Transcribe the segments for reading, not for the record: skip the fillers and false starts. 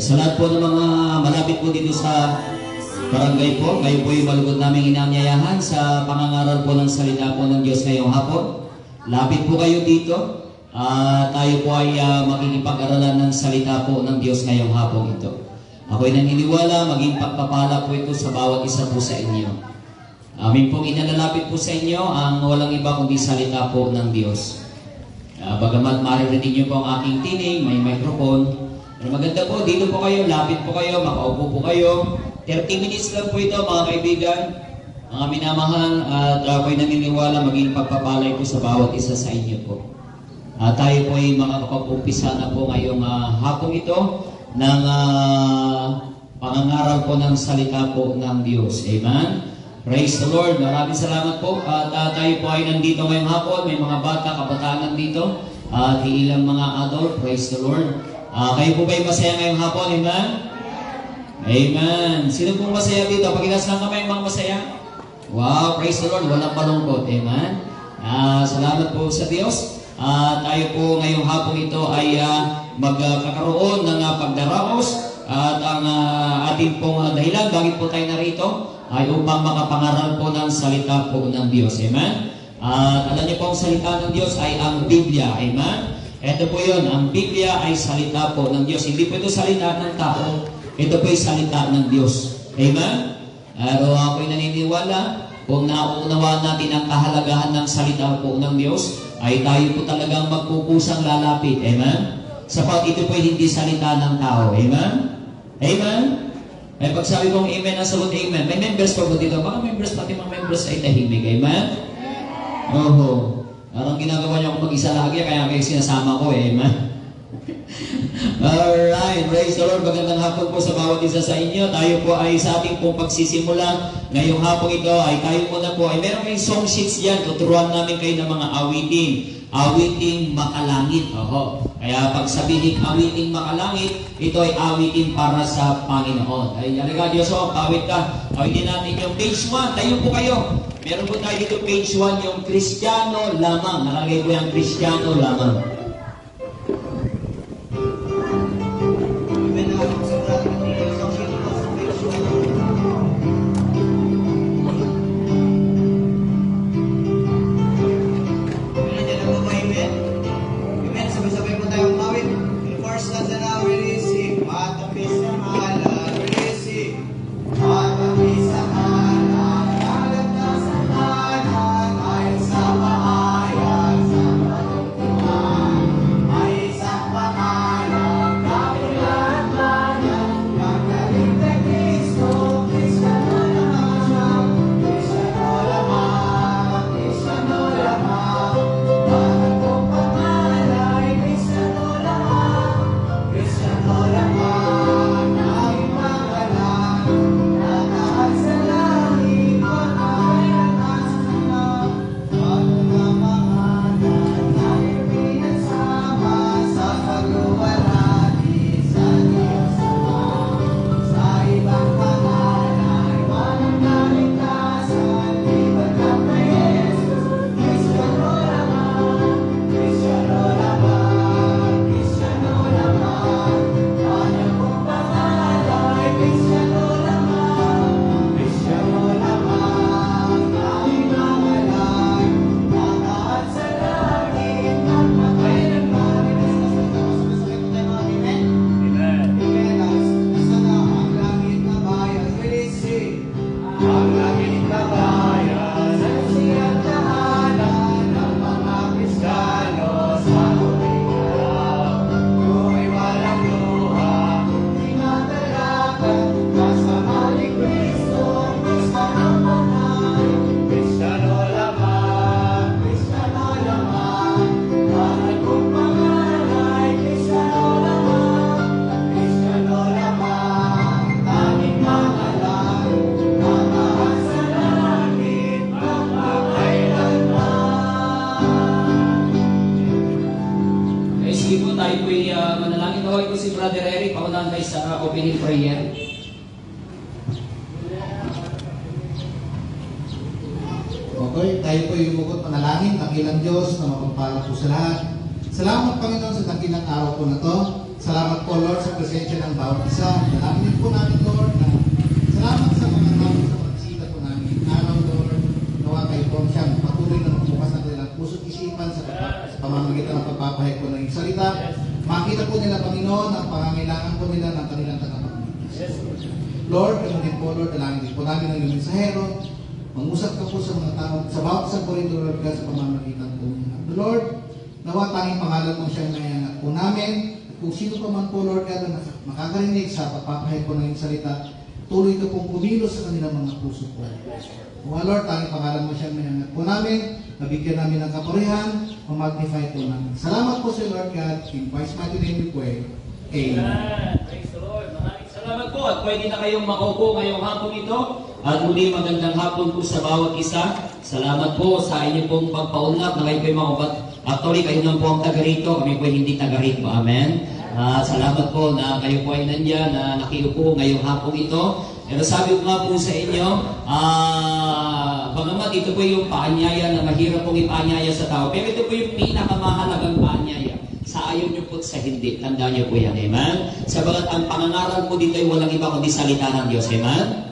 Sa lahat po ng mga malapit po dito sa barangay po, kayo po yung malugod naming inanyayahan sa pangangaral po ng salita po ng Diyos ngayong hapon. Lapit po kayo dito. Tayo po ay makikipag-aralan ng salita po ng Diyos ngayong hapon ito. Ako'y naniniwala, maging pagpapala po ito sa bawat isa po sa inyo. Amin pong inalalapit po sa inyo ang walang iba kundi salita po ng Diyos. Bagamat maririnig niyo po ang aking tinig, may microphone. Pero maganda po, dito po kayo, lapit po kayo, makaupo po kayo. 30 minutes lang po ito mga kaibigan, mga minamahal, at ako'y naniniwala maging pagpapalay po sa bawat isa sa inyo po. Tayo po ay makakapag-umpisa na po ngayong hapong ito ng pangangaral po ng salita po ng Diyos. Amen? Praise the Lord. Maraming salamat po. At tayo po ay nandito ngayong hapon. May mga bata, kabataan nandito. At ilang mga adult. Praise the Lord. Kayo po ba'y masaya ngayong hapon? Amen? Amen. Sino pong masaya dito? Pag-ilas lang kami mga masaya. Wow, praise the Lord. Walang malungkot. Amen? Salamat po sa Diyos. Tayo po ngayong hapon ito ay magkakaroon ng pagdaraos. At ang ating pong dahilan, bakit po tayo narito, ay upang makapangaral po ng salita po ng Diyos. Amen? At alam niyo po ang salita ng Diyos ay ang Biblia. Amen? Ito po yun, ang Biblia ay salita po ng Diyos. Hindi po ito salita ng tao. Ito po ay salita ng Diyos. Amen? Pero ako'y naniniwala, kung nauunawaan natin ang kahalagahan ng salita po ng Diyos, ay tayo po talagang magpupusang lalapit. Amen? Sapat ito po ay hindi salita ng tao. Amen? Amen? Ay pag sabi kong amen, ang sagot amen. May members pa po dito. Baka members, pati mga members ay tahimik. Amen? Oho. Parang ginagawa niyo akong mag-isa lagi, kaya kayo sinasama ko. Amen? Alright, praise the Lord. Magandang hapon po sa bawat isa sa inyo. Tayo po ay sa ating pong pagsisimula. Ngayong hapon ito ay tayo muna po ay meron kayong song sheets dyan. Tuturuan namin kayo ng mga awitin. Awiting makalangit. Oho. Kaya pag sabihin awiting makalangit, ito ay awitin para sa Panginoon. Ay, alaga Diyos o, pawit ka. Awitin natin yung page 1. Tayo po kayo. Meron po tayo dito page 1, yung Kristiyano lamang. Nakalagay po yung Kristiyano lamang. Brother Eric, paunahan tayo sa opening prayer. Okay, tayo po yumugot panalangin, dakilang Diyos na mapagpala po sa lahat. Salamat Panginoon sa dakilang araw po na to. Salamat po, Lord, sa presensya ng bawat isa. Dalangin po namin, Lord, na salamat sa mga tao sa pagsita po namin. Araw, Lord, nawa kayo po siyang patuloy na magbukas ng kanilang puso't isipan sa pamamagitan ng pagpapahayag po ng iyong salita. Makita po nila, Panginoon, ang pangangailangan po nila ng kanilang tagapagligtas. Lord, ganoon din po, Lord, dalangin din po namin ng iyong mensahero. Mangusap ka po sa mga tao, sa bawat isang korito, Lord, God, sa pamamagitan po. Lord, nawa tanging pangalan mo siyang nayangat po namin. At kung sino pa man po, Lord God, na makakarinig sa pagpapahayag po ng iyong salita, tuloy ka pong kumilos sa kanilang mga puso po. O Lord, tanging pangalan mo siyang nayangat po namin. Nabigyan namin ng kapurihan, mag-magnify po namin. Salamat po sa Lord God. In Christ's mighty name we pray. Amen. Praise the Lord. Maraming salamat po at pwede na kayong makaupo ngayong hapon ito. At muli magandang hapon po sa bawat isa. Salamat po sa inyo pong pagpaunlak na kayo po yung mga actually, kayo lang po ang taga rito. Kami po hindi taga rito. Amen. Salamat po na kayo po ay nandyan na nakiupo ngayong hapon ito. Pero sabi ko nga po sa inyo, bagamat ito po yung paanyaya na mahirap pong ipaanyaya sa tao, pero ito po yung pinakamahalagang paanyaya. Sa ayaw nyo po sa hindi. Tandaan nyo po yan. Amen. Sabagat ang pangangaral po dito ay walang iba kundi salita ng Diyos. Amen.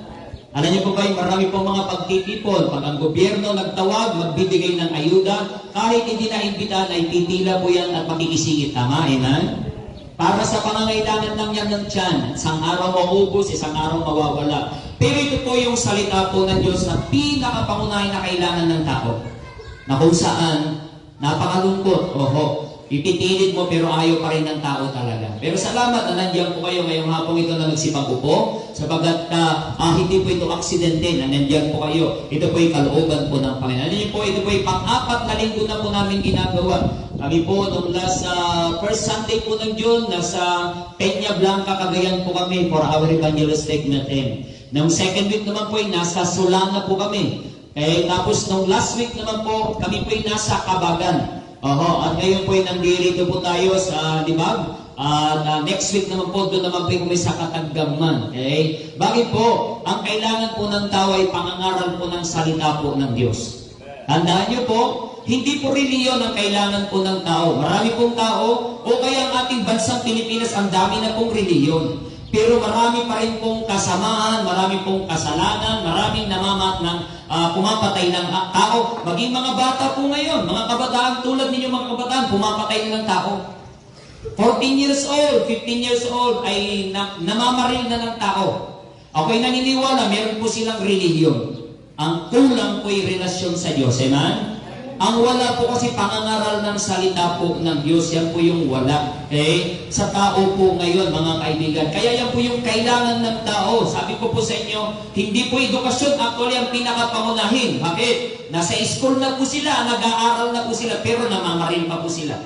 Alam niyo po ba, marami pong mga pagtitipon. Pag ang gobyerno nagtawag, magbibigay ng ayuda, kahit hindi na imbitahan, ay titila po yan at makikisingit. Tama, amen? Para sa pangangailangan lang yan ng tiyan. Isang araw maubos, isang araw mawawala. Pero ito po yung salita po ng Diyos na pinakapangunahin na kailangan ng tao. Na kung saan, napakalungkot, ipipilit mo pero ayaw pa rin ng tao talaga. Pero salamat na nandiyan po kayo ngayong hapong ito na nagsipag-upo sapagat hindi po ito aksidente na nandiyan po kayo. Ito po yung kalooban po ng Panginoon. Ano po, ito po yung pang-apat na linggo na po namin ginagawa. Kami po nung last first Sunday po ng June, nasa Peña Blanca, Cagayan po kami for our evangelistic meeting. Nung second week naman po ay nasa Solana po kami. Tapos nung last week naman po, kami po ay nasa Cabagan. At ngayon po ay nandito po tayo sa Libag. Next week naman po, doon naman po kami sa Kataggaman. Okay? Bakit po? Ang kailangan po ng tao ay pangangaral po ng salita po ng Diyos. Tandaan niyo po, hindi po reliyon ang kailangan po ng tao. Marami pong tao, o kaya ang ating bansang Pilipinas, ang dami na pong reliyon. Pero marami pa rin pong kasamaan, marami pong kasalanan, maraming pumapatay ng tao. Maging mga bata po ngayon, mga kabataan tulad ninyo mga kabataan, pumapatay ng tao. 14 years old, 15 years old ay namamaril na ng tao. Ako'y naniniwala, meron po silang relihiyon. Ang kulang po'y relasyon sa Diyos. Amen? Ang wala po kasi pangangaral ng salita po ng Diyos, yan po yung wala. Okay? Sa tao po ngayon, mga kaibigan. Kaya yan po yung kailangan ng tao. Sabi ko po sa inyo, hindi po edukasyon actually ang pinakapangunahin. Bakit? Nasa school na po sila, nag-aaral na po sila, pero namamaril pa po sila.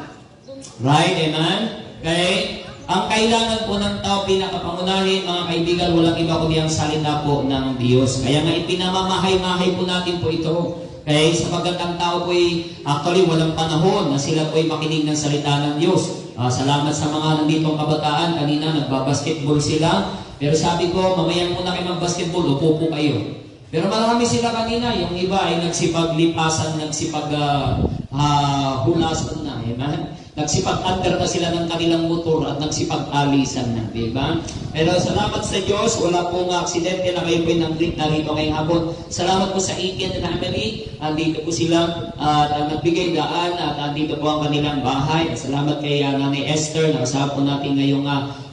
Right? Amen? Okay? Ang kailangan po ng tao pinakapangunahin, mga kaibigan, walang iba kundi ang salita po ng Diyos. Kaya nga ipinamamahay-mahay po natin po ito. Okay, sapagkat ang tao po ay actually walang panahon na sila po ay makinig ng salita ng Diyos. Salamat sa mga nanditong kabataan. Kanina nagbabasketball sila. Pero sabi ko, mamaya muna kayo mag-basketball, upo po kayo. Pero marami sila kanina. Yung iba ay nagsipaglipasan, nagsipag-hulasan na. Amen? Nagsipag-under na sila ng kanilang motor at nagsipag-alisan na, diba? Pero salamat sa Diyos, wala pong aksidente na kayo po nang-greet na rito ngayong hapon. Salamat po sa Iken and family, andito po sila at nagbigay daan at andito po ang kanilang bahay. Salamat kay Nanay Esther, nakasama po natin ngayong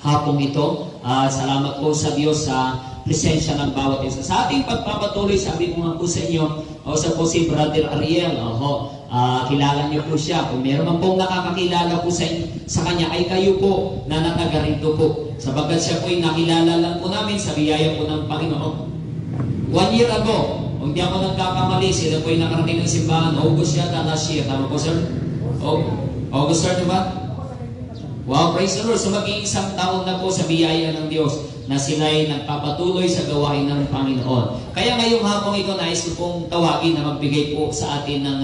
hapong ito. Salamat po sa Diyos sa presensya ng bawat isa. Sa ating pagpapatuloy, sabi ko nga po sa inyo, sa po si Brother Ariel, kilala niyo po siya. Kung meron man pong nakakakilala po sa kanya, ay kayo po na nataga rito po. Sabagat siya po ay nakilala lang po namin sa biyaya po ng Panginoon. 1 year ago, kung di ako nagkakamali, sila po ay nakarating ng simbahan. August yata last year. Tama po, sir? August, sir, diba? Wow, praise the Lord. So mag-iisang taon na po sa biyaya ng Diyos na sila ay nagpapatuloy sa gawain ng Panginoon. Kaya ngayong hapong ito, nais ko pong tawagin na magbigay po sa atin ng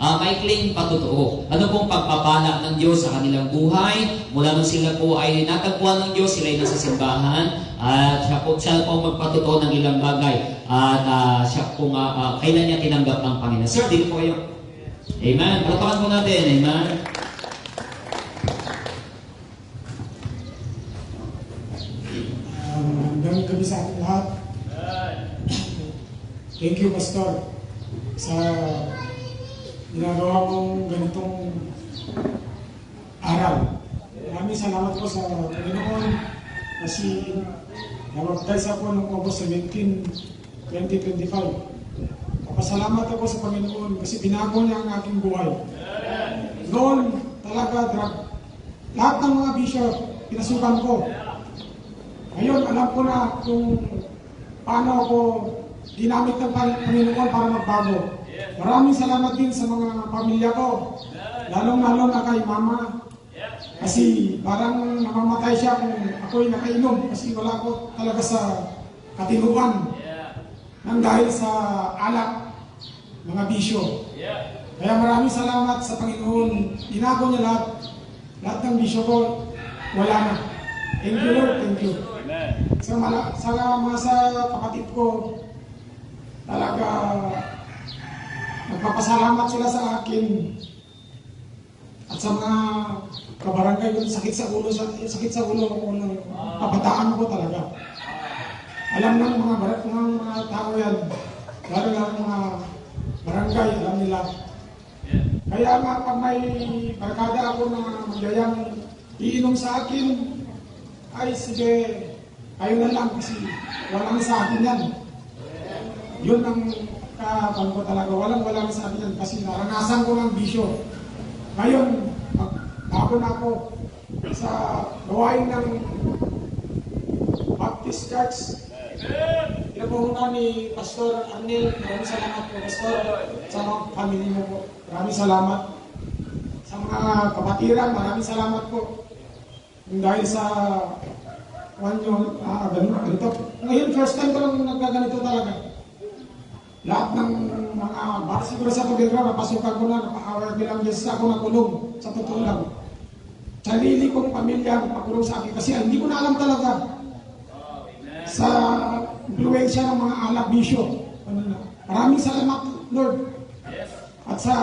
maikling patotoo. Ano pong pagpapala ng Diyos sa kanilang buhay? Mula nung sila po ay natagpuan ng Diyos, sila ay nasa simbahan, at siya po magpatotoo ng ilang bagay. At siya po kailan niya tinanggap ng Panginoon. Sir, dito po kayo. Amen. Palapakan po natin. Amen. Thank you, Pastor, sa ginagawa mong ganitong araw. Maraming salamat po sa Panginoon kasi nabaptize ako noong August 17, 2025. Papasalamat ako sa Panginoon kasi binago niya ang aking buhay. Noon talaga lahat ng mga bishop pinasukan ko. Ngayon alam ko na kung paano ako ginamit ng Panginoon para magbago. Maraming salamat din sa mga pamilya ko, lalong-lalo na kay Mama. Kasi parang namamatay siya kung ako'y nakainom kasi wala ko talaga sa katinuan nang dahil sa alak, mga bisyo. Kaya maraming salamat sa Panginoon. Ginago niya lahat ng bisyo ko, wala na. Thank you, Lord. Thank you. Sa kapatid ko, talaga nagpapasalamat sila sa akin. At sa mga kabarangay, yung sakit sa ulo ko ng kabataan ko talaga. Alam ng mga tao yan, lalo ng mga barangay, alam nila. Kaya nga pag may barkada ako na magyayang iinom sa akin, ay sige, kayo na lang kasi walang sa akin yan. Yun ang kapan ko talaga, walang sa akin yan kasi naranasan ko ng bisyo. Ngayon, bago na ako sa gawain ng Baptist Church. Pinapuhunan ni Pastor Arnel. Maraming salamat po, Pastor, sa mga family mo po. Maraming salamat. Sa mga kapatiran, maraming salamat po. Dahil sa ganito. Ngayon, first time ko lang nagkaganito talaga. Lahat ng mga siguro sa Tubigra, napasukan ko na, napaka-aware bilang yes ako nakulong, sa totoo lang. Sarili kong pamilya pakulong sa akin kasi hindi ko na alam talaga sa influensya ng mga alak bisyo. Maraming salamat, Lord. At sa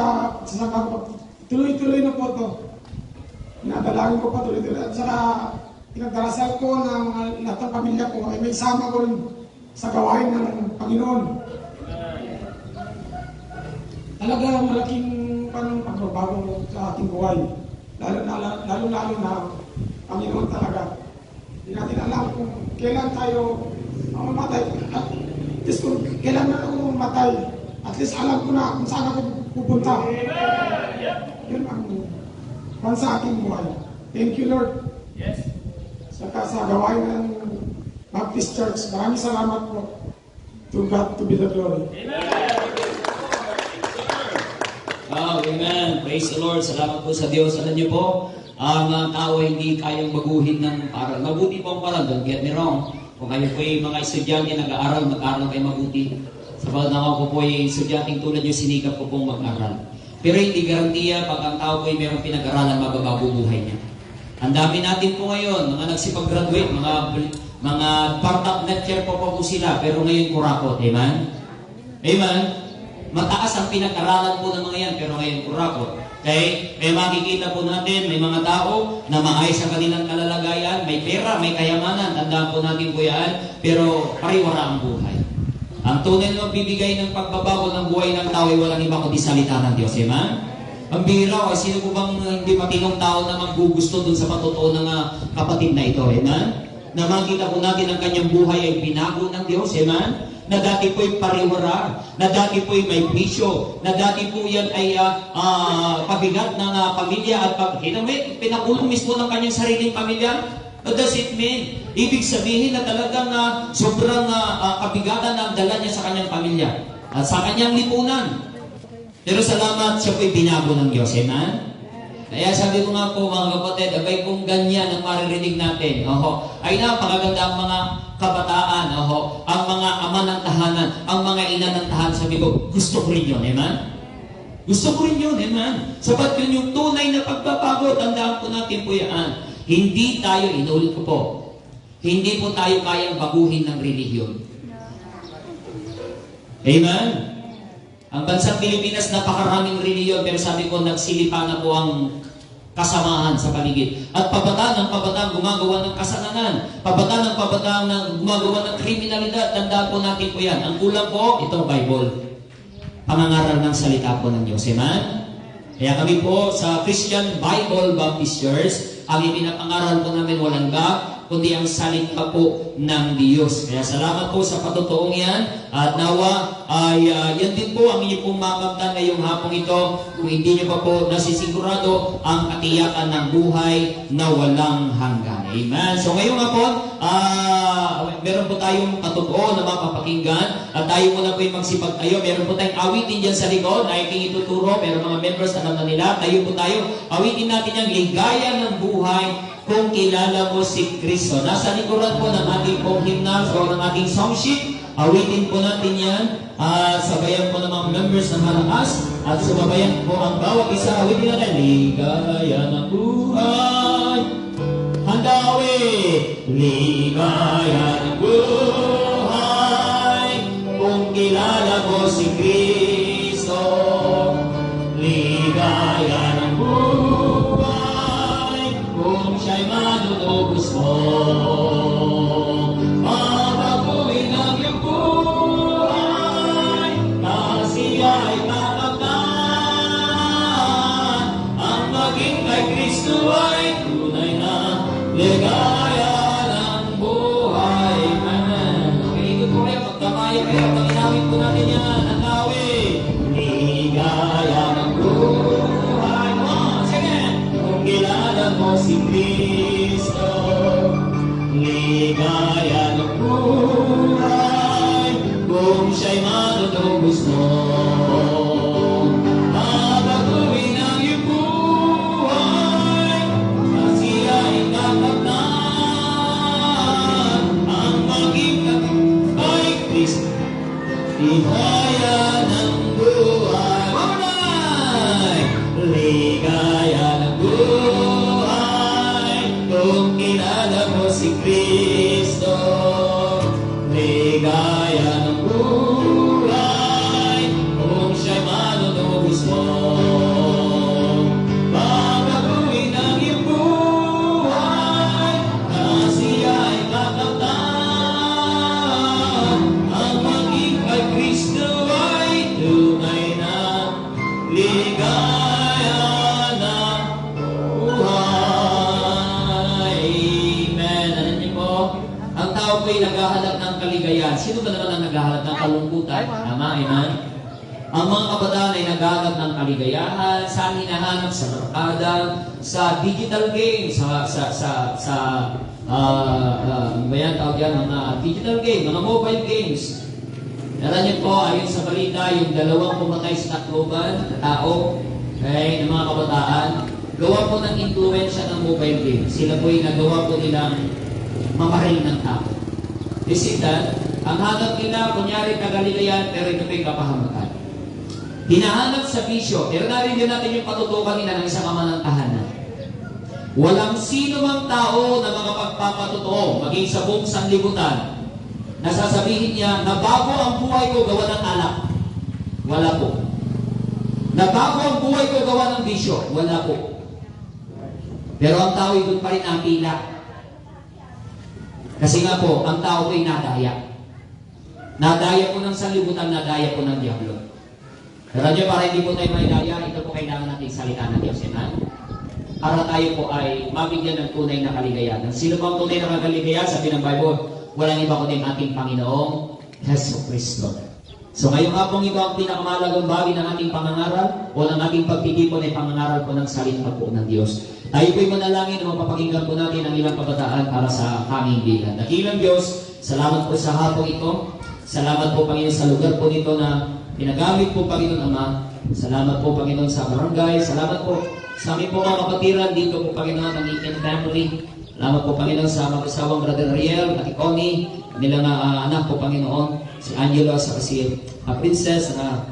tuloy-tuloy na po ito. Pinadalangin ko pa tuloy-tuloy. At saka pinagdarasal ko na mga lahat ng pamilya ko ay may sama ko rin sa gawain ng Panginoon. Talaga malaking pagbabago sa ating buhay. Lalo na Panginoon talaga. Hindi natin alam kung kailan tayo mamatay. At least kung kailan na ako mamatay, at least alam ko na kung saan ako pupunta. Yun ang sa ating buhay. Thank you, Lord. Saka sa gawain ng Baptist Church, maraming salamat po. To God to be the glory. Oh, amen. Praise the Lord. Salamat po sa Diyos. Alam niyo po, ang tao hindi kayang baguhin ng parang. Mabuti po ang parang. Don't get me wrong. Kung kayo po yung mga estudyante nag-aaral, mag-aaral kayo mabuti. Sabagat na ako po yung estudyante tulad yung sinikap ko pong mag-aaral. Pero hindi garantiya pag ang tao po yung mayroong pinag-aralan, mababago buhay niya. Ang dami natin po ngayon, mga nagsipag-graduate, mga part-up lecture po sila, pero ngayon kurakot. Amen? Amen? Mataas ang pinag-aralan po ng mga yan, pero ngayon kurakot. Okay? May makikita po natin, may mga tao na maayos sa kanilang kalalagayan, may pera, may kayamanan, tandaan po natin po yan, pero pariwara ang buhay. Ang tunay na magbibigay ng pagbabago ng buhay ng tao ay walang iba kundi salita ng Diyos. Amen? Ang bihira, sino po bang hindi matinong tao na maggugusto dun sa patutuo ng kapatid na ito? Amen? Na makita po natin ang kanyang buhay ay binago ng Diyos. Amen? Na dati po'y pariwara, na dati po'y may bisyo, na dati po yan ay pabigat ng pamilya at pinakulong mismo ng kanyang sariling pamilya. What does it mean? Ibig sabihin na talagang sobrang kabigatan ang dala niya sa kanyang pamilya at sa kanyang lipunan. Pero salamat, siya po'y binago ng Diyos. Amen? Kaya sabi ko nga po mga kapatid, abay kung ganyan ang maririnig natin, ay napakaganda ang mga kabataan, ang mga ama ng tahanan, ang mga ina ng tahanan, sabi ko, gusto ko rin yun, amen? Gusto ko rin yun, amen? Sapat yun yung tunay na pagbabago, tandaan po natin po yan. Hindi tayo, inulit ko po, hindi po tayo kayang baguhin ng relihiyon. Amen? Ang bansang Pilipinas, napakaraming relihiyon, pero sabi ko, nagsilipa na po ang kasamahan sa paligid. At pabataan ng pabataan gumagawa ng kasalanan. Pabataan ng pabataan na gumagawa ng kriminalidad. Tandaan po natin po yan. Ang kulang po, itong Bible. Pangangaral ng salita po ng Diyos. Amen? Kaya kami po sa Christian Bible Baptist Church, ang ipinapangaral po namin walang iba, kundi ang salita po ng Diyos. Kaya salamat po sa patutuong yan. At nawa ay yan din po ang inyo pong makamtan ngayong hapong ito. Kung hindi nyo pa po nasisigurado ang katiyakan ng buhay na walang hanggan. Amen. So ngayong hapon, meron po tayong patutuo na mapapakinggan. At tayo muna po yung magsipag tayo. Meron po tayong awitin dyan sa likod na aking ituturo. Meron mga members na alam na nila. Tayo po tayo. Awitin natin yung ligaya ng buhay kung kilala mo si Kristo. Nasa likuran po ng ating pong hymnals o ng ating song sheet. Awitin po natin yan. Sabayan po ng mga members na malakas. At sumabayan po ang bawat isa. Awitin natin. Ligaya ng buhay. Handawin. Ligaya ng buhay. Kung kilala mo si Kristo. Ligaya ng buhay. Kung siya'y madudugos mo. Babaguhin ang iyong buhay. Kasi ay tatakdan. Ang maging kay Kristo ay tunay na ligaya ng buhay. Amen. Okay, ikot po kayo. Pagkamaya kayo. Tanginawin po natin yan. Ang awit. Ligaya ng buhay. Sige. Kung kilala mo si Kristo. Ligaya ng buhay. Kung siya'y matutubos mo. Babaguhin ang iyong buhay. Kasi ay tatakdan. Ang maging kay Kristo. Ligaya ng buhay. Mamunay! Ligaya ng buhay. Kung kilala mo si Kristo. Ligaya ng buhay. Kung siya'y manunubos mo. Babaguhin ang iyong buhay. Kasi ay tatakdan. Ang maging kay Kristo ay tunay na ligaya ng buhay. Amen. Alam niyo po, ang tao po'y naghahanap ng kaligayahan. Sino ba naman ang naghahanap ng kalungkutan? Tama, amen? Ang mga kabataan ay naghahanap ng kaligayahan, saan hinahanap? Sa barkada, sa digital games, bayan tawag yan, mga digital game, mga mobile games. Alam niyo po, ayon sa balita, yung 2 pumatay sa Tacloban na tao, okay, ng mga kabataan, gawa po ng influensya ng mobile game. Sila po'y nagawa po nilang mamaril ng tao. You see that? Ang hanap nila, kunyari kagaligayan, pero ito po'y kapahamakan. Hinahanap sa bisyo, pero narinig natin yung patutukan nila ng isang ama ng tahanan. Walang sino mang tao na makapagpapatotoo, maging sa buong sanlibutan, nasasabihin niya, nabago ang buhay ko gawa ng alak. Wala po. Nabago ang buhay ko gawa ng bisyo. Wala po. Pero ang tao ay doon pa rin nakila. Kasi nga po, ang tao ay nadaya. Nadaya po ng sanlibutan, nadaya po ng Diablo. Pero para hindi po tayo may daya, ito po kailangan natin salita ng Diyos. Amen? Para tayo po ay mabigyan ng tunay na kaligayahan. Sino bang tunay na kaligayahan? Sabi ng Bible, walang iba kundi ang ating Panginoong Hesus Kristo. So ngayong hapong ito ang pinakamahalagang bagay ng ating pangangaral o ng ating pagtitipon ay pangangaral po ng salita po ng Diyos. Tayo po'y manalangin na mapapakinggan po natin ang ilang kabataan para sa aming bilang. Dakilang Diyos, salamat po sa hapong ito. Salamat po Panginoon sa lugar po nito na pinagamit po Panginoon Ama. Salamat po Panginoon sa barangay. Salamat po sa aming po mga kapatiran dito po Panginoon ng Iken family. Salamat po Panginoon sa mag-asawang Brother Ariel at Connie, nilang anak po Panginoon, si Angelo sa si Princess na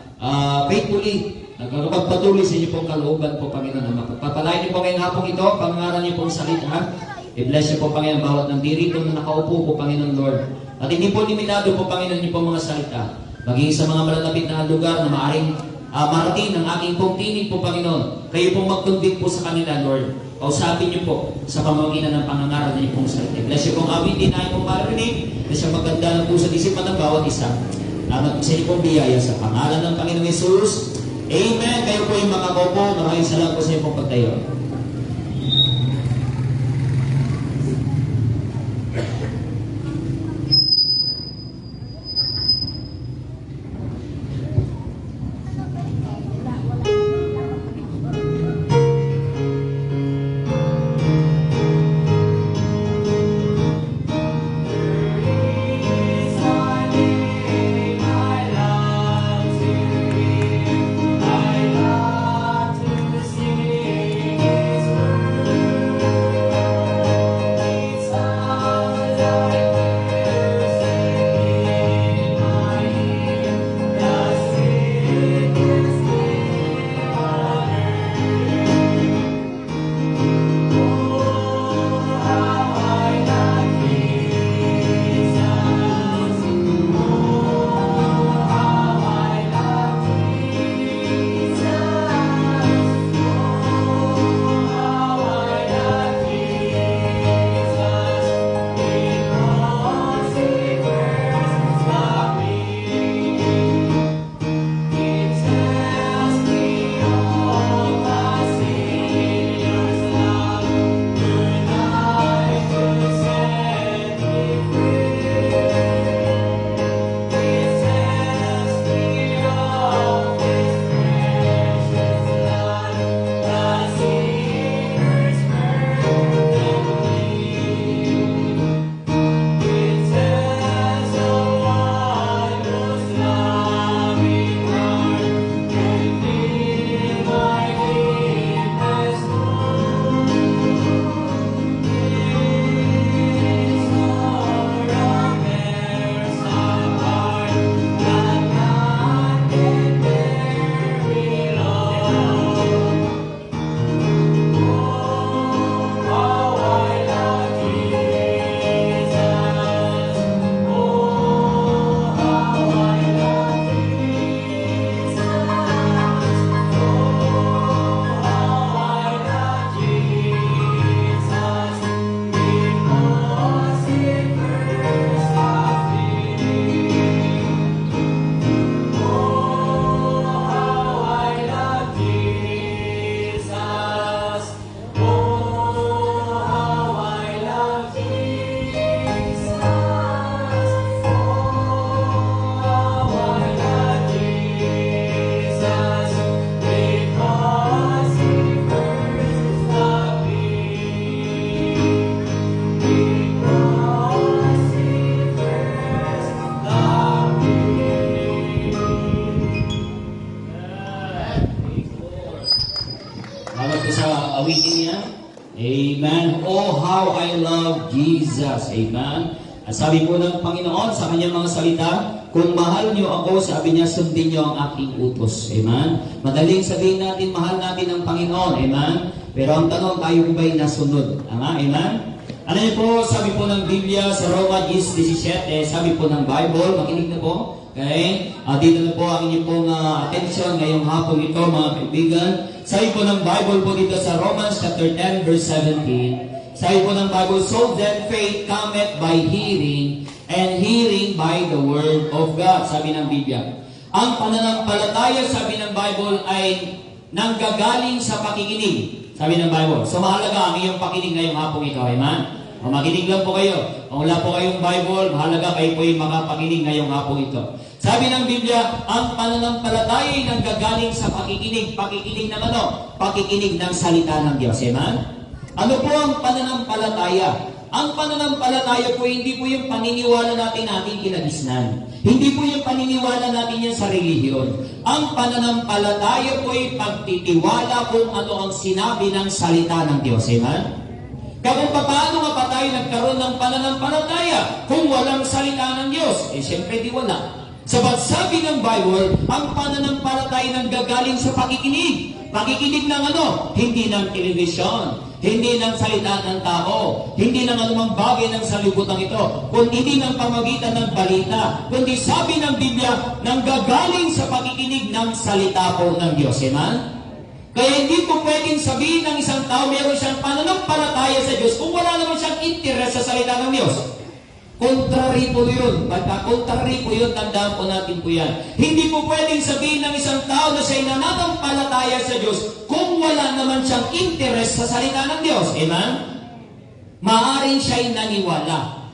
faithfully nagpapatuloy sa inyo pong kalooban po Panginoon. Pagpapalain niyo po ngayong hapong ito, pangaran niyo pong salita. I-bless niyo po Panginoon bawat ng dirito na nakaupo po Panginoon Lord. At hindi po limitado po Panginoon niyo pong mga salita. Maging sa mga malalapit na lugar na maaaring marating ang aking pong tinig po, Panginoon. Kayo pong mag-convict po sa kanila, Lord. Kausapin niyo po sa pamamagitan ng pangangaral na niyo pong salita. Bless you pong awitin na pong marinig. Bless you maganda ng puso at isipan ng bawat isa. Salamat po sa inyo pong biyaya sa pangalan ng Panginoong Jesus. Amen. Kayo po yung makakaupo. Maraming salamat po sa inyo pong pagtayo. awitin niya. Amen. Oh, how I love Jesus. Amen. At sabi po ng Panginoon sa kanyang mga salita, kung mahal niyo ako, sabi niya, sundin niyo ang aking utos. Amen. Madaling sabihin natin, mahal natin ang Panginoon. Amen. Pero ang tanong, tayo po ba'y nasunod? Amen. Ano niyo po, sabi po ng Biblia sa Roma 10:17, sabi po ng Bible, makinig na po. Okay? Dito na po ang inyong pong attention ngayong hapon ito, mga kaibigan. Sabi po ng Bible po dito sa Romans chapter 10 verse 17. Sabi po ng Bible, so then faith cometh by hearing, and hearing by the word of God. Sabi ng Biblia. Ang pananampalataya, sabi ng Bible, ay nanggagaling sa pakikinig. Sabi ng Bible. So mahalaga ang iyong pakinig ngayong hapon ito. Amen? O makinig lang po kayo. Kung wala po kayong Bible, mahalaga kayo po yung makapakinig ngayong hapon ito. Sabi ng Biblia, ang pananampalataya ay nanggagaling sa pakikinig. Pakikinig ng ano? Pakikinig ng salita ng Diyos. Amen? Ano po ang pananampalataya? Ang pananampalataya po, hindi po yung paniniwala natin ating kinagisnan. Hindi po yung paniniwala natin yan sa relihiyon. Ang pananampalataya po ay pagtitiwala kung ano ang sinabi ng salita ng Diyos. Amen? Kaya kung paano nga pa tayo nagkaroon ng pananampalataya kung walang salita ng Diyos? Eh, siyempre di wala. Sabat sabi ng Bible, ang pananampalataya nanggagaling sa pakikinig. Pakikinig ng ano? Hindi ng television. Hindi ng salita ng tao, hindi ng anumang bagay ng salibutan ito, kundi hindi ng pamagitan ng balita, kundi sabi ng Biblia, nanggagaling sa pakikinig ng salita po ng Diyos. Amen? Kaya hindi po pwedeng sabihin ng isang tao meron siyang pananampalataya sa Diyos kung wala naman siyang interes sa salita ng Diyos. Contrary po yun. Contrary po yun, tandaan po natin po yan. Hindi po pwedeng sabihin ng isang tao na siya'y nananampalataya sa Diyos kung wala naman siyang interes sa salita ng Diyos. Amen? Maaring siya'y naniwala,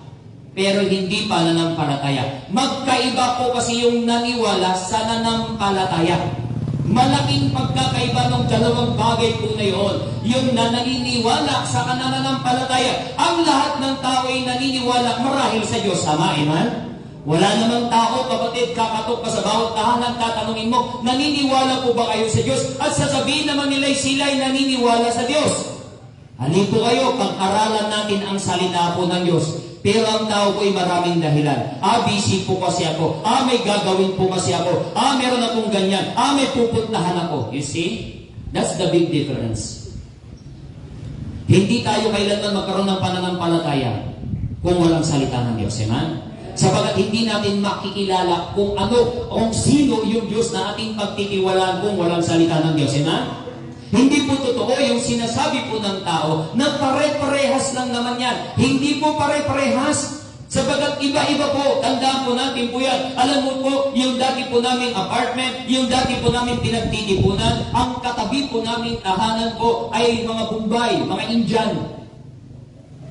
pero hindi pa nananampalataya. Magkaiba po kasi yung naniwala sa nananampalataya. Malaking pagkakaiba ng dalawang bagay po na yun. Yung naniniwala sa kanananampalataya. Ang lahat ng tao ay naniniwala marahil sa Diyos. Tama, amen? Wala namang tao, kapatid, kakatok ka sa bawat tahanan, tatanungin mo, naniniwala po ba kayo sa Diyos? At sasabihin naman nila sila'y naniniwala sa Diyos. Halin po kayo, pag-aralan natin ang salita po ng Diyos. Pero ang tao ko ay maraming dahilan. Busy po kasi ako. May gagawin po kasi ako. Meron akong ganyan. May pupuntahan ako. You see? That's the big difference. Hindi tayo kailanman magkaroon ng pananampalataya kung walang salita ng Diyos. Amen? Sapagat hindi natin makikilala kung ano, kung sino yung Diyos na ating pagtitiwalaan kung walang salita ng Diyos. Amen? Hindi po totoo yung sinasabi po ng tao na pare-parehas lang naman yan. Hindi po pare-parehas. Sabagat iba-iba po. Tandaan po natin po yan. Alam mo po, yung dati po namin apartment, yung dati po namin pinagtitipunan, ang katabi po namin tahanan po ay mga Bombay, mga Indian.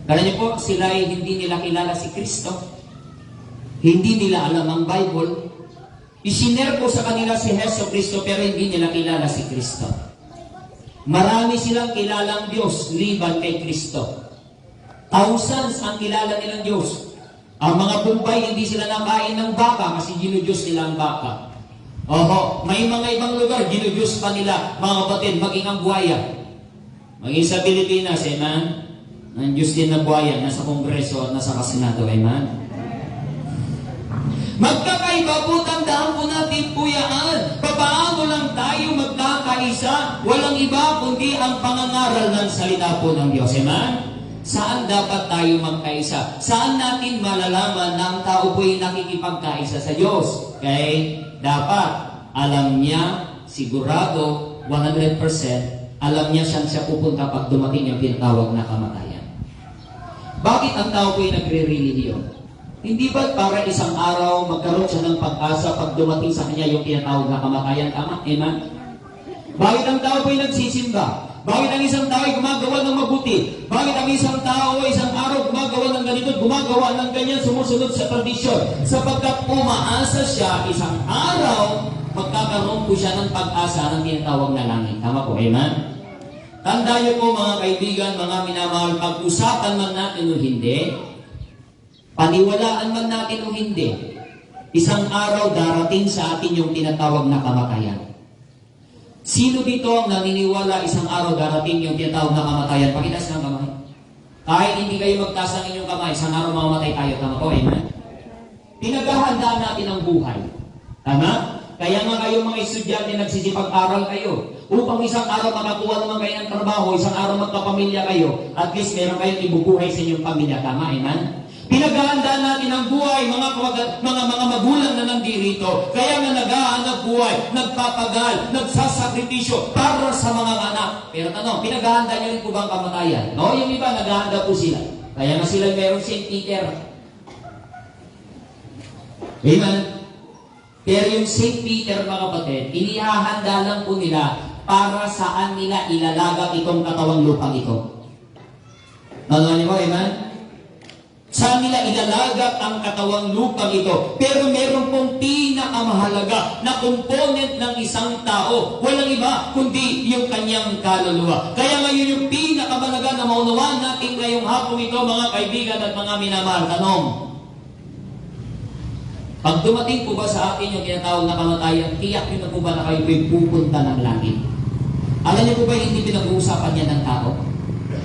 Kala niyo po, sila ay hindi nila kilala si Kristo. Hindi nila alam ang Bible. Isiner po sa kanila si Heso Kristo pero hindi nila kilala si Kristo. Marami silang kilalang Diyos, liban kay Kristo. Thousands ang kilala nilang Diyos. Ang mga Bombay, hindi sila nakain ng baka kasi ginudyos nila ang baka. May mga ibang lugar, ginudyos pa nila, mga kapatid, maging ang buhaya. Maging sa Pilipinas, amen? Ang Diyos din na buhaya, nasa Kongreso at nasa Kasenado, amen? Magkakaiba po, tandaan po natin po yan. Papaano lang tayo magkakaisa? Walang iba kundi ang pangangaral ng salita po ng Diyos. Amen? Saan dapat tayo magkaisa? Saan natin malalaman na ang tao po'y nakikipagkaisa sa Diyos? Okay? Dapat alam niya, sigurado, 100%, alam niya saan siya pupunta pag dumating yung tinatawag na kamatayan. Bakit ang tao po'y nagre-relihiyon? Hindi ba para isang araw magkaroon siya ng pag-asa pag dumating sa kanya yung tinatawag na kamatayan? Tama? Amen? Bakit ang tao po'y nagsisimba? Bakit ang isang tao ay gumagawa ng mabuti? Bakit ang isang tao ay isang araw gumagawa ng ganito, gumagawa ng ganyan, sumusunod sa tradisyon? Sapagkat umaasa siya, isang araw, magkakaroon po siya ng pag-asa ng tinatawag na langit. Tama po? Amen? Tandaan niyo po mga kaibigan, mga minamahal, pag-usapan man natin o hindi, paniwalaan man natin o hindi, isang araw darating sa atin yung tinatawag na kamatayan. Sino dito ang naniniwala isang araw darating yung tinatawag na kamatayan? Pakitaas ng kamay. Kahit hindi kayo magtaas ng inyong kamay, isang araw mamamatay tayo. Tama po, amen? Pinaghahandaan natin ang buhay. Tama? Kaya nga kayo mga estudyante, nagsisipag-aral kayo. Upang isang araw makakuha naman kayo ng trabaho, isang araw magkapamilya kayo, at least meron kayong ibubuhay sa inyong pamilya. Tama, amen? Pinaghahandaan natin ang buhay, mga magulang na nandirito. Kaya nga naghahanap buhay, nagpapagal, nagsasakripisyo para sa mga anak. Pero pinaghahandaan niyo rin po ba ang kamatayan? No, yung iba, naghahanda po sila. Kaya nga sila meron St. Peter. Amen? Pero yung St. Peter, mga kapatid, inihahanda lang po nila para saan nila ilalagak itong katawang lupang ito. Nalala niyo po, amen? Saan nila ilalagak ang katawang lupang ito? Pero meron pong pinakamahalaga na component ng isang tao. Walang iba, kundi yung kanyang kaluluwa. Kaya ngayon yung pinakamahalaga na maunawaan natin ngayong hapong ito, mga kaibigan at mga minamahal. Tanong, pag dumating po ba sa atin yung tinatawag na kamatayan, tiyak yun na po ba na kayo pupunta ng langit? Alam niyo po ba hindi pinag-uusapan niya ng tao?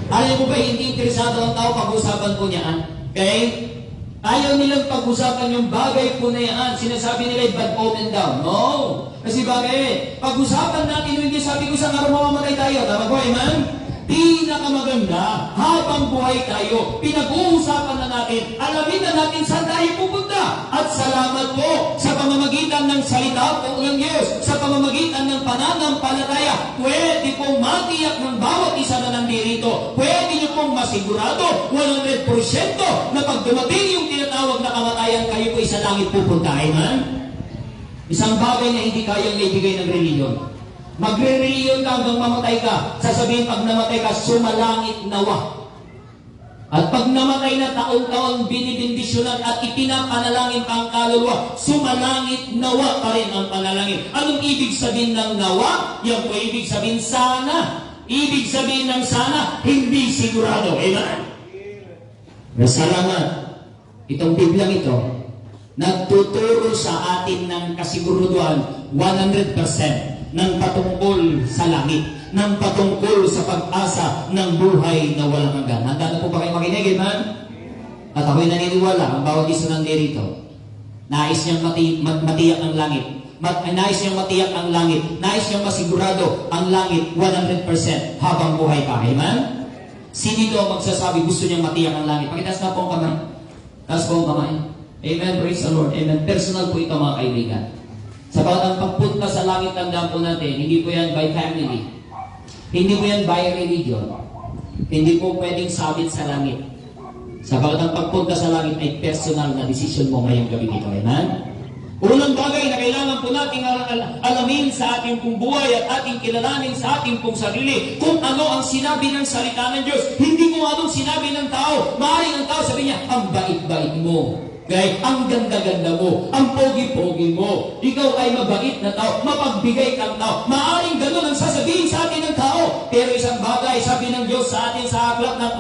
Alam niyo po ba hindi interesado ang tao pag-uusapan po niya? Okay? Ayaw nilang pag-usapan yung bagay po na yan. Sinasabi nila, bad omen down. No! Kasi bagay, pag-usapan natin, hindi sabi ko isang araw mamamatay tayo. Tama po, amen? Pinakamaganda, habang buhay tayo, pinag-uusapan na natin, alamin na natin saan tayo pupunta. At salamat po sa pamamagitan ng salita po ng Diyos, sa pamamagitan ng pananampalataya, pwede pong matiyak ng bawat isa na nandito, pwede niyo pong masigurado 100% na pag dumating yung tinatawag na kamatayan, kayo po sa langit pupunta. Amen? Isang bagay na hindi kayang maibigay ng reliyon. Magre-reliyon ka hanggang mamatay ka. Sasabihin pag namatay ka, sumalangit nawa. At pag namatay na taon-taon binibindisyonan at ipinapanalangin pa ang kaluluwa, sumalangit nawa pa rin ang panalangin. Anong ibig sabihin ng nawa? Yan po ibig sabihin sana. Ibig sabihin ng sana, hindi sigurado. Amen? Salamat. Itong Biblia ito, nagtuturo sa atin ng kasiguraduhan 100% ng patungkol sa langit, ng patungkol sa pag-asa ng buhay na walang hanggan. Handa na po ba kayo makinig, amen? At ako'y naniniwala, ang bawat isa ng dito, nais niyang matiyak ang langit. Nais niyang matiyak ang langit. Nais niyang masigurado ang langit 100% habang buhay pa, amen? Sino dito magsasabi gusto niyang matiyak ang langit? Pakitaas na po ang kamay. Taas po ang kamay. Amen, praise the Lord. Amen. Personal po ito mga kaibigan. Sapagat ang pagpunta sa langit, tandaan po natin, hindi po yan by family. Hindi po yan by religion. Hindi po pwedeng sabit sa langit. Sapagat ang pagpunta sa langit ay personal na desisyon mo ngayong gabi dito. Amen? Unang bagay na kailangan po nating alamin sa ating pong buhay at ating kilalanin sa ating pong sarili kung ano ang sinabi ng salita ng Diyos. Hindi mo anong sinabi ng tao. Maaaring ang tao sabi niya, ang bait-bait mo. Okay? Ang ganda-ganda mo, ang pogi-pogi mo, ikaw ay mabait na tao, mapagbigay kang tao. Maaaring ganun ang sasabihin sa atin ng tao. Pero isang bagay, sabi ng Diyos sa atin sa aklat ng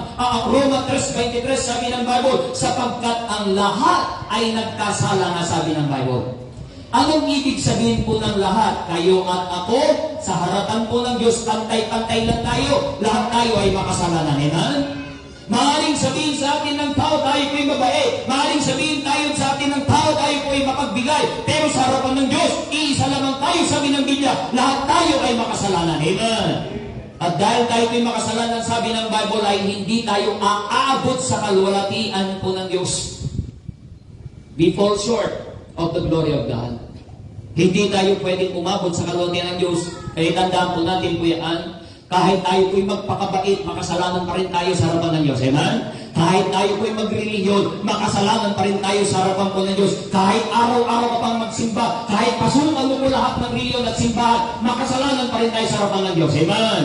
Roma 3:23, sabi ng Bible, sapagkat ang lahat ay nagkasala nga, sabi ng Bible. Anong ibig sabihin po ng lahat? Kayo at ako, sa harapan po ng Diyos, pantay-pantay lang tayo. Lahat tayo ay makasalanan. Amen? Maaaring sabihin sa atin ng tao, tayo po'y mabait. Maaaring sabihin tayo sa atin ng tao, tayo po'y mapagbigay. Pero sa harapan ng Diyos, iisa lamang tayo, sabi ng Biblia, lahat tayo ay makasalanan. Amen. At dahil tayo po'y makasalanan, sabi ng Bible, ay hindi tayo aabot sa kalwalatian po ng Diyos. We fall short of the glory of God. Hindi tayo pwedeng umabot sa kalwalatian ng Diyos. Kaya tandaan po natin po yan, kahit tayo po'y magpakabait, makasalanan pa rin tayo sa harapan ng Diyos. Amen? Kahit tayo po'y magreliyon, makasalanan pa rin tayo sa harapan po ng Diyos. Kahit araw-araw ka pang magsimba, kahit pasukan mo po lahat ng reliyon at simbahan, makasalanan pa rin tayo sa harapan ng Diyos. Amen?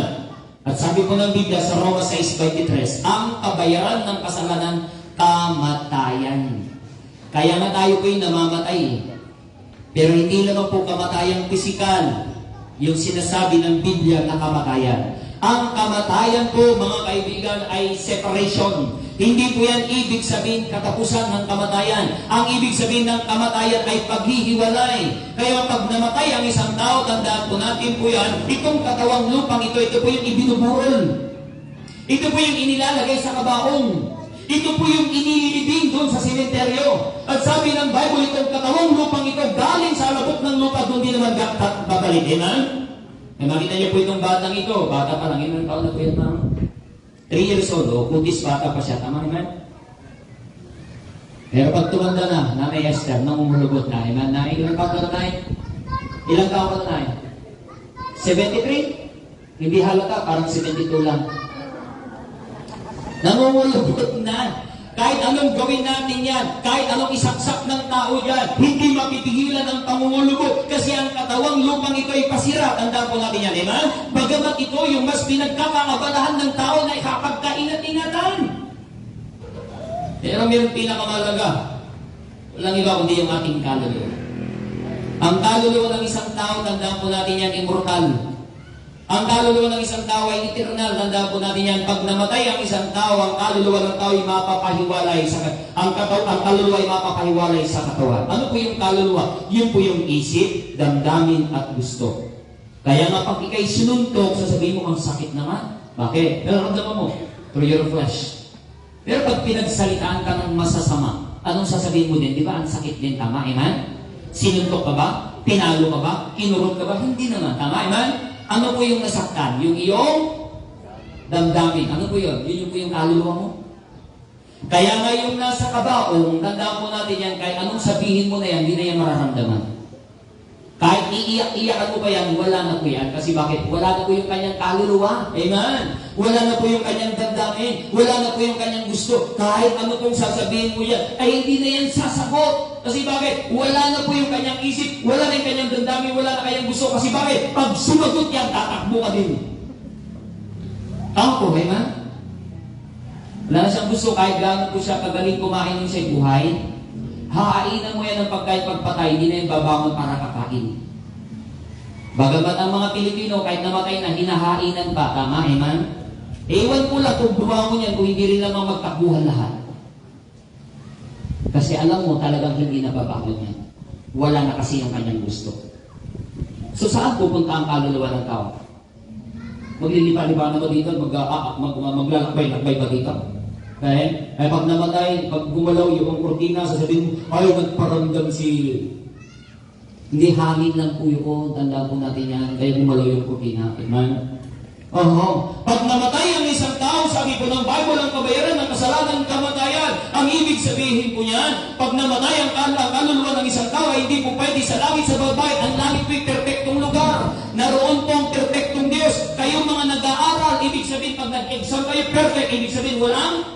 At sabi po ng Biblia sa Roma 6:23, ang kabayaran ng kasalanan, kamatayan. Kaya nga tayo po'y namamatay. Pero hindi lang po kamatayang pisikal, yung sinasabi ng Biblia na kamatayan. Ang kamatayan po, mga kaibigan, ay separation. Hindi po yan ibig sabihin katapusan ng kamatayan. Ang ibig sabihin ng kamatayan ay paghihiwalay. Kaya pag namatay ang isang tao, tandaan po natin po yan, itong katawang lupang ito po yung ibinuburol. Ito po yung inilalagay sa kabaong. Ito po yung inilibing doon sa sementeryo. At sabi ng Bible, itong katawang lupang ito galing sa labot ng lupa, doon din naman babalik. Amen? E makita niyo po itong batang ito. Bata pa lang. Ilang taon na po yan, ma'am? 3 years old. O, kundis bata pa siya. Tama naman? Pero pag tumanda na, Nanay Esther, namumulugot na. Amen? Nanay, ilang taon ka na, Nanay? Ilang taon ka na, Nanay? 73? Hindi halata, parang 72 lang. Namumulugot na. Kahit anong gawin natin yan, kahit anong isaksak ng tao yan, hindi mapipigilan ang pangungulugot kasi ang katawang lupang ito ay pasira. Tandaan po natin yan, amen? Bagamat ito yung mas pinagkakaabalahan ng tao na ikapagkainat-ingatan. Pero mayroong pinakamalaga. Walang iba kundi yung ating kaluluwa. Ang kaluluwa ng isang tao, tandaan po natin yan, immortal. Ang kaluluwa ng isang tao ay eternal. Tandaan po natin yan. Pag namatay ang isang tao, ang kaluluwa ng tao ay mapapahiwalay sa ang kaluluwa ay mapapahiwalay sa katawan. Ano po yung kaluluwa? Yun po yung isip, damdamin at gusto. Kaya nga pag ikay sinuntok, sasabihin mo, ang sakit naman. Bakit? Pero ramdaman mo, through your flesh. Pero pag pinagsalitaan ka ng masasama, anong sasabihin mo din? Di ba? Ang sakit din. Tama, amen? Sinuntok ka ba? Pinalo ka ba? Kinurot ka ba? Hindi naman. Tama, amen? Ano po yung nasaktan? Yung iyong damdamin. Ano po yun? Yun po yung kaluluwa mo. Kaya nga yung nasa kabaong, tandaan po natin yan, kahit anong sabihin mo na yan, hindi na yan mararamdaman. Kahit iiyak-iyakan mo pa yan, wala na po yan. Kasi bakit? Wala na po yung kanyang kaluluwa. Amen? Wala na po yung kanyang damdamin. Wala na po yung kanyang gusto. Kahit ano pong sasabihin mo yan, ay hindi na yan sasagot. Kasi bakit? Wala na po yung kanyang isip. Wala na yung kanyang damdamin. Wala na kanyang gusto. Kasi bakit? Pag sumagot yan, tatakbo ka din. Tama po, amen? Wala na siyang gusto. Kahit gano'n po siya kagaling kumain yung siya buhay, hahainan mo yan ng pagkain pagpatay, hindi na yung babangon para kakain. Bagamat ang mga Pilipino, kahit namatay na, hinahainan pa. Tama, amen? Ewan ko lang kung bumangon yan, kung hindi rin lamang magtakbuhan lahat. Kasi alam mo, talagang hindi nababangon yan. Wala na kasi ang kanyang gusto. So saan pupunta ang kaluluwa ng tao? Maglilipa-lipa na ba dito? Maglalakbay-lakbay ba dito? Okay? Eh, pag namatay, pag gumalaw yung kurtina, sasabihin mo, ayaw nagparamdam si... Hindi, hangin lang po yun. Tandaan po natin yan. Kaya gumalaw yung kurtina. Amen? Pag namatay ang isang tao, sabi po ng Bible, ang kabayaran ng kasalanan, kamatayan. Ang ibig sabihin po niyan, pag namatay ang kaluluwa ng isang tao, ay hindi po pwede sa langit, sa babae. Ang langit po'y perfectong lugar. Naroon pong perfectong Diyos. Kayong mga nag-aaral, ibig sabihin, pag nag-exam kayo, perfect. Ibig sabihin, walang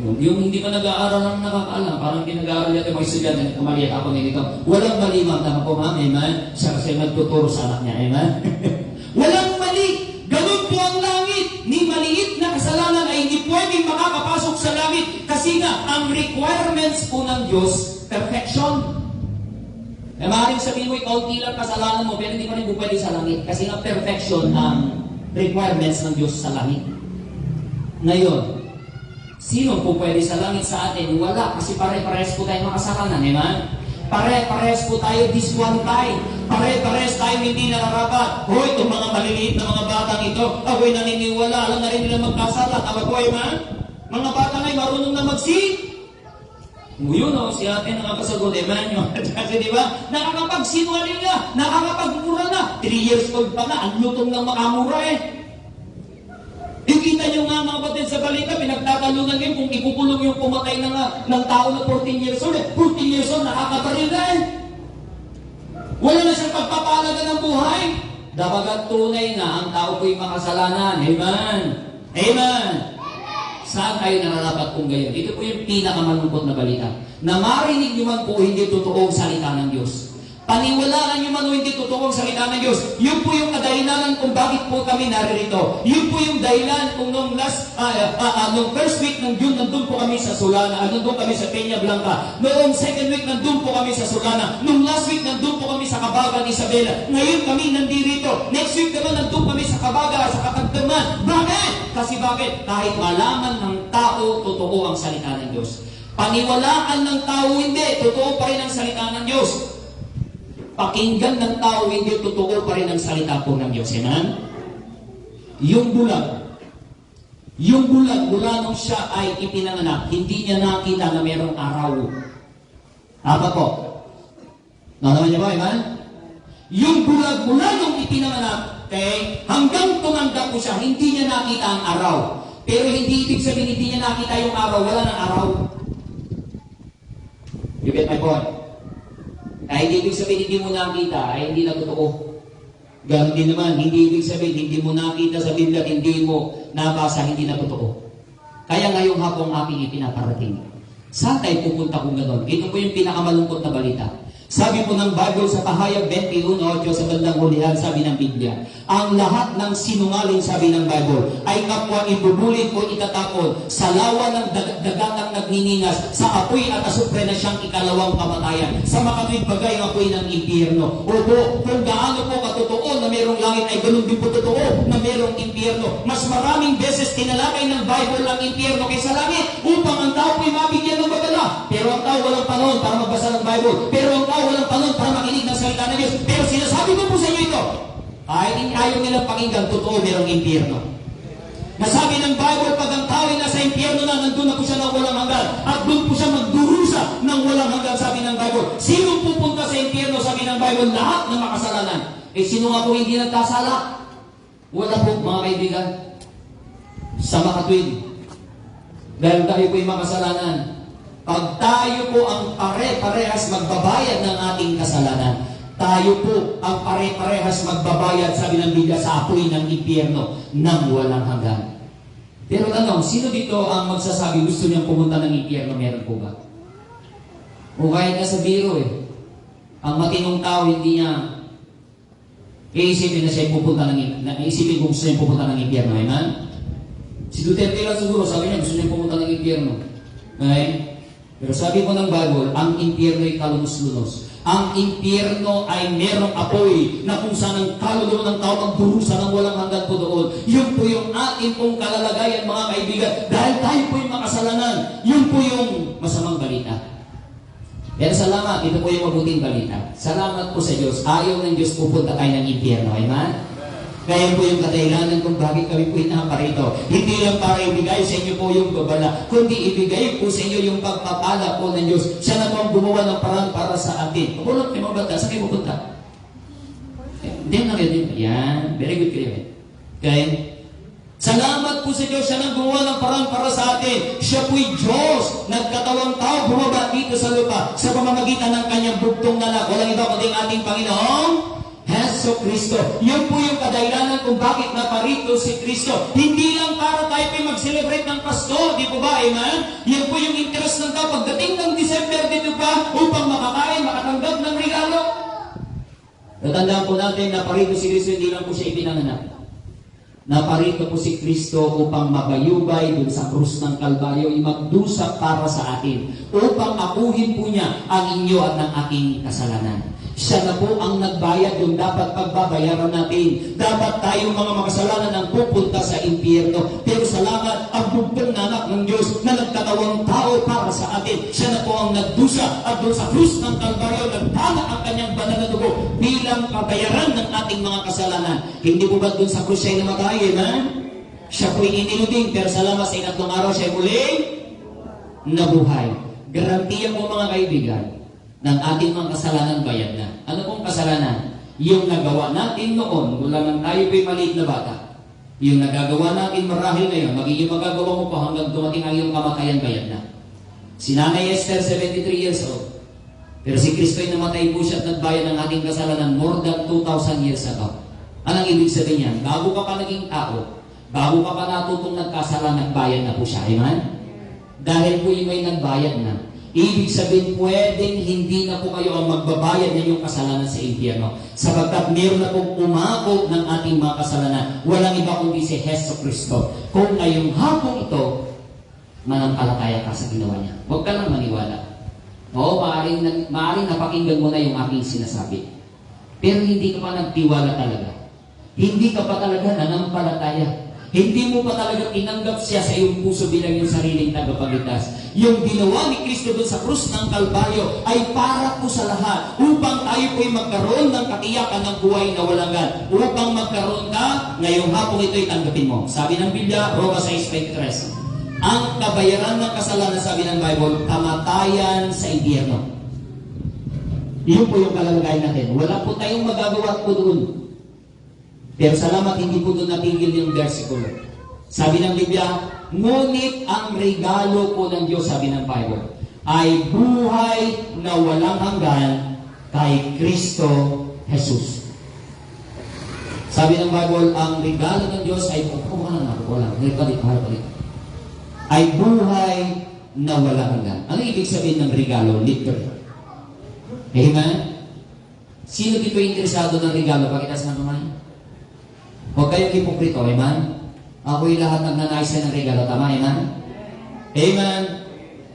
yung hindi pa nag-aaral ang nakakaalam, parang hindi nag-aaral yan yung mga estudyante, kamaliit ako nito. Walang mali, ma'am po, ma'am, amen? Siya kasi nagtuturo sa anak niya, amen? Walang mali! Ganun po ang langit! Ni maliit na kasalanan ay hindi pwedeng makakapasok sa langit kasi nga, ang requirements po ng Diyos, perfection. Eh, maaaring sabihin mo, kaunti lang kasalanan mo, pero hindi pa rin po pwede sa langit kasi nga, perfection ang requirements ng Diyos sa langit. Ngayon, sino po pwede sa langit sa atin? Wala, kasi pare-pares po tayo makasalanan, amen? Pare-pares po tayo disqualified. Pare-pares tayo hindi nararapat. O, itong mga maliliit na mga batang ito, ako'y naniniwala, alam na rin nila magkasala. Tama po, amen? Mga batang ay marunong na mag-sing. Yun o, si ate nakakasagot, amen? Kasi di ba, nakakapagsinungaling na, nakakapagmura na. 3 years old pa na, ang lutong ng makamura eh. Ikita nyo nga mga batid sa balita, pinagtatalunan ngayon kung ikukulong yung pumatay ng tao na 14 years old. 14 years old, nakakabaril na eh. Wala na siyang pagpapalaga ng buhay. Dapat tunay na ang tao ko'y makasalanan. Amen. Amen. Saan tayo nararapat kung gayon? Ito po yung pinakamalungkot na balita. Na marinig nyo man po hindi totoo ang salita ng Diyos. Paniwalaan nyo man o hindi totoo ang salita ng Diyos. Yun po yung kadahilanan kung bakit po kami naririto. Yun po yung dahilan kung nung first week ng June, nandun po kami sa Solana. Nandun kami sa Peña Blanca. Noong second week, nandun po kami sa Solana. Nung last week, nandun po kami sa Kabagan, Isabela. Ngayon kami nandirito. Next week naman, nandun kami sa Kabaga, sa Katagdaman. Bakit? Kasi bakit? Kahit malaman ng tao, totoo ang salita ng Diyos. Paniwalaan ng tao, hindi. Totoo pa rin ang salita ng Diyos. Pakinggan ng tao, hindi totoo pa rin ang salita po ng Diyos. Amen? Yung bulag mula nung siya ay ipinanganak, hindi niya nakita na mayroong araw. Apa po? Nalaman niyo ba, amen? Yung bulag mula nung ipinanganak, okay, hanggang tumanda po siya, hindi niya nakita ang araw. Pero hindi ibig sabihin, hindi niya nakita yung araw, wala ng araw. You get my point? Ay hindi ibig sabihin hindi mo nakita, ay hindi na totoo. Ganon din naman, hindi ibig sabihin hindi mo nakita sa Biblia, hindi mo nabasa, hindi na totoo. Kaya ngayong hapong aking ipinaparating. Saan tayo pupunta kung ganon? Ito po yung pinakamalungkot na balita. Sabi po ng Bible sa Pahayag 21:8 sa bandang hulihan, sabi ng Biblia, ang lahat ng sinungaling, sabi ng Bible, ay kapwa ibubulit o itatapon sa lawa ng dagatang nagniningas, sa apoy at asupre na siyang ikalawang kamatayan, sa makatwid bagay ng apoy ng impyerno. Opo, kung gaano po katotoo na mayroong langit, ay ganun din po totoo na mayroong impyerno. Mas maraming beses tinalakay ng Bible ang impyerno kaysa langit upang ang tao po'y mabigyan ng bagala. Pero ang tao walang panahon para magbasa ng Bible. Pero ang tao walang panahon para makinig ng salita ng Diyos. Pero sinasabi ko po sa inyo ito, kahit ayaw nilang pakinggan, totoo mayroong impyerno. Nasabi ng Bible, pag ang tao ay nasa impyerno na, nandun na po siya ng walang hanggan. At doon po siya magdurusa ng walang hanggan, sabi ng Bible. Sino pupunta sa impyerno, sabi ng Bible? Lahat ng makasalanan. Eh, sino nga po hindi nagkasala? Wala po mga kaibigan. Sa makatwid. Dahil tayo po'y makasalanan. Pag tayo po ang pare-parehas magbabayad ng ating kasalanan, tayo po ang pare-parehas magbabayad, sabi ng Biblia, sa apoy ng impyerno nang walang hanggan. Pero tanong, sino dito ang magsasabi gusto niyang pumunta ng impyerno? Meron po ba? O kahit na sa biro ang matinong tao hindi niya iisipin na siya pupunta iisipin kung gusto niya pupunta ng impyerno. Amen? Si Duterte lang siguro, sabi niya gusto niya pumunta ng impyerno. Okay? Pero sabi po ng Bible, ang impyerno ay kalunos-lunos. Ang impyerno ay merong apoy na kung saan ang kaluluwa ng tao ang durusa ng walang hanggan po doon. Yun po yung ating pong kalalagayan, mga kaibigan. Dahil tayo po yung makasalanan, yun po yung masamang balita. Pero salamat, ito po yung mabuting balita. Salamat po sa Diyos. Ayaw ng Diyos pupunta tayo ng impyerno. Amen? Kaya po yung kadahilanan kung bakit kami po inaparito. Hindi lang para ibigay sa inyo po yung babala, kundi ibigay po sa inyo yung pagpapala po ng Diyos. Siya na po ang gumawa ng parang para sa atin. Kapulot kayo mga bata, saan kayo pupunta? Hindi na kayo din. Yan, very good kayo. Okay? Salamat po sa Diyos, siya nang gumawa ng parang para sa atin. Siya po'y Diyos, nagkatawang tao, bumaba dito sa lupa sa pamamagitan ng kanyang bugtong na anak. Walang iba kundi ang ating Panginoong Heso Kristo. Yun po yung kadahilanan kung bakit naparito si Kristo. Hindi lang para tayo pa mag-celebrate ng Pasko, di po ba? Amen? Yan po yung interest ng tao. Pagdating ng December dito pa, upang makakain, makatanggap ng regalo. Natandaan po natin na parito si Kristo, hindi lang po siya ipinanganak. Naparito po si Kristo upang mabayubay dun sa krus ng Kalbaryo, magdusa para sa atin, upang akuhin po niya ang inyo at ng aking kasalanan. Siya na po ang nagbayad, yung dapat pagbabayaran natin. Dapat tayong mga makasalanan ang pupunta sa impyerno. Pero salamat, ang bugtong na anak ng Diyos na nagkatawang tao para sa atin. Siya na po ang nagdusa at doon sa krus ng Kalbaryo, nagtala ang kanyang banal na dugo bilang kabayaran ng ating mga kasalanan. Hindi po ba doon sa krus siya namatay? Siya po'y iniluding, pero salamat sa inatlong araw siya muling nabuhay. Garantiya po mga kaibigan, ng ating mga kasalanan bayad na. Ano pong kasalanan? Yung nagawa natin noon, mula nang tayo po'y maliit na bata. Yung nagagawa natin marahil ngayon, magiging magagawa mo pa hanggang dumating ang iyong kamatayan bayad na. Si Nanay Esther, 73 years old. Pero si Kristo'y namatay po siya at nagbayad ng ating kasalanan more than 2,000 years ago. Anong ibig sabihin yan? Bago ka pa naging tao, bago ka pa natutong nagkasala, nagbayad na po siya. Amen? Dahil po yung may nagbayad na. Ibig sabihin, pwedeng hindi na po kayo ang magbabayad ng iyong kasalanan sa impyerno. Sapagkat meron na pong umako ng ating mga kasalanan. Walang iba kundi si Heso Kristo. Kung ngayong hapon ito, manampalataya ka sa ginawa niya. Huwag ka lang maniwala. Oo, maaaring napakinggan mo na yung aking sinasabi. Pero hindi ka pa nagtiwala talaga. Hindi ka pa talaga nanampalataya. Hindi mo pa talaga tinanggap siya sa iyong puso bilang yung sariling tagapagligtas. Yung ginawa ni Kristo doon sa krus ng Kalbaryo ay para po sa lahat, upang tayo po'y magkaroon ng katiyakan ng buhay na walang hanggan. Upang magkaroon ka, ngayong hapon ito'y tanggapin mo. Sabi ng Biblia, Roma 6:23, ang kabayaran ng kasalanan, sabi ng Bible, kamatayan sa impyerno. Iyon po yung kalalagayan natin. Wala po tayong magagawa po doon. Pero salamat, hindi po doon natigil yung versikulo. Sabi ng Biblia, ngunit ang regalo po ng Diyos, sabi ng Bible, ay buhay na walang hanggan kay Kristo Jesus. Sabi ng Bible, ang regalo ng Diyos ay ay buhay na walang hanggan. Ano ibig sabihin ng regalo? Literal. Amen? Sino dito interesado ng regalo? Pakitaas ng kamay. Huwag kayong hipokrito, amen? Ako'y lahat nagnanais ng regalo, tama, amen? Amen?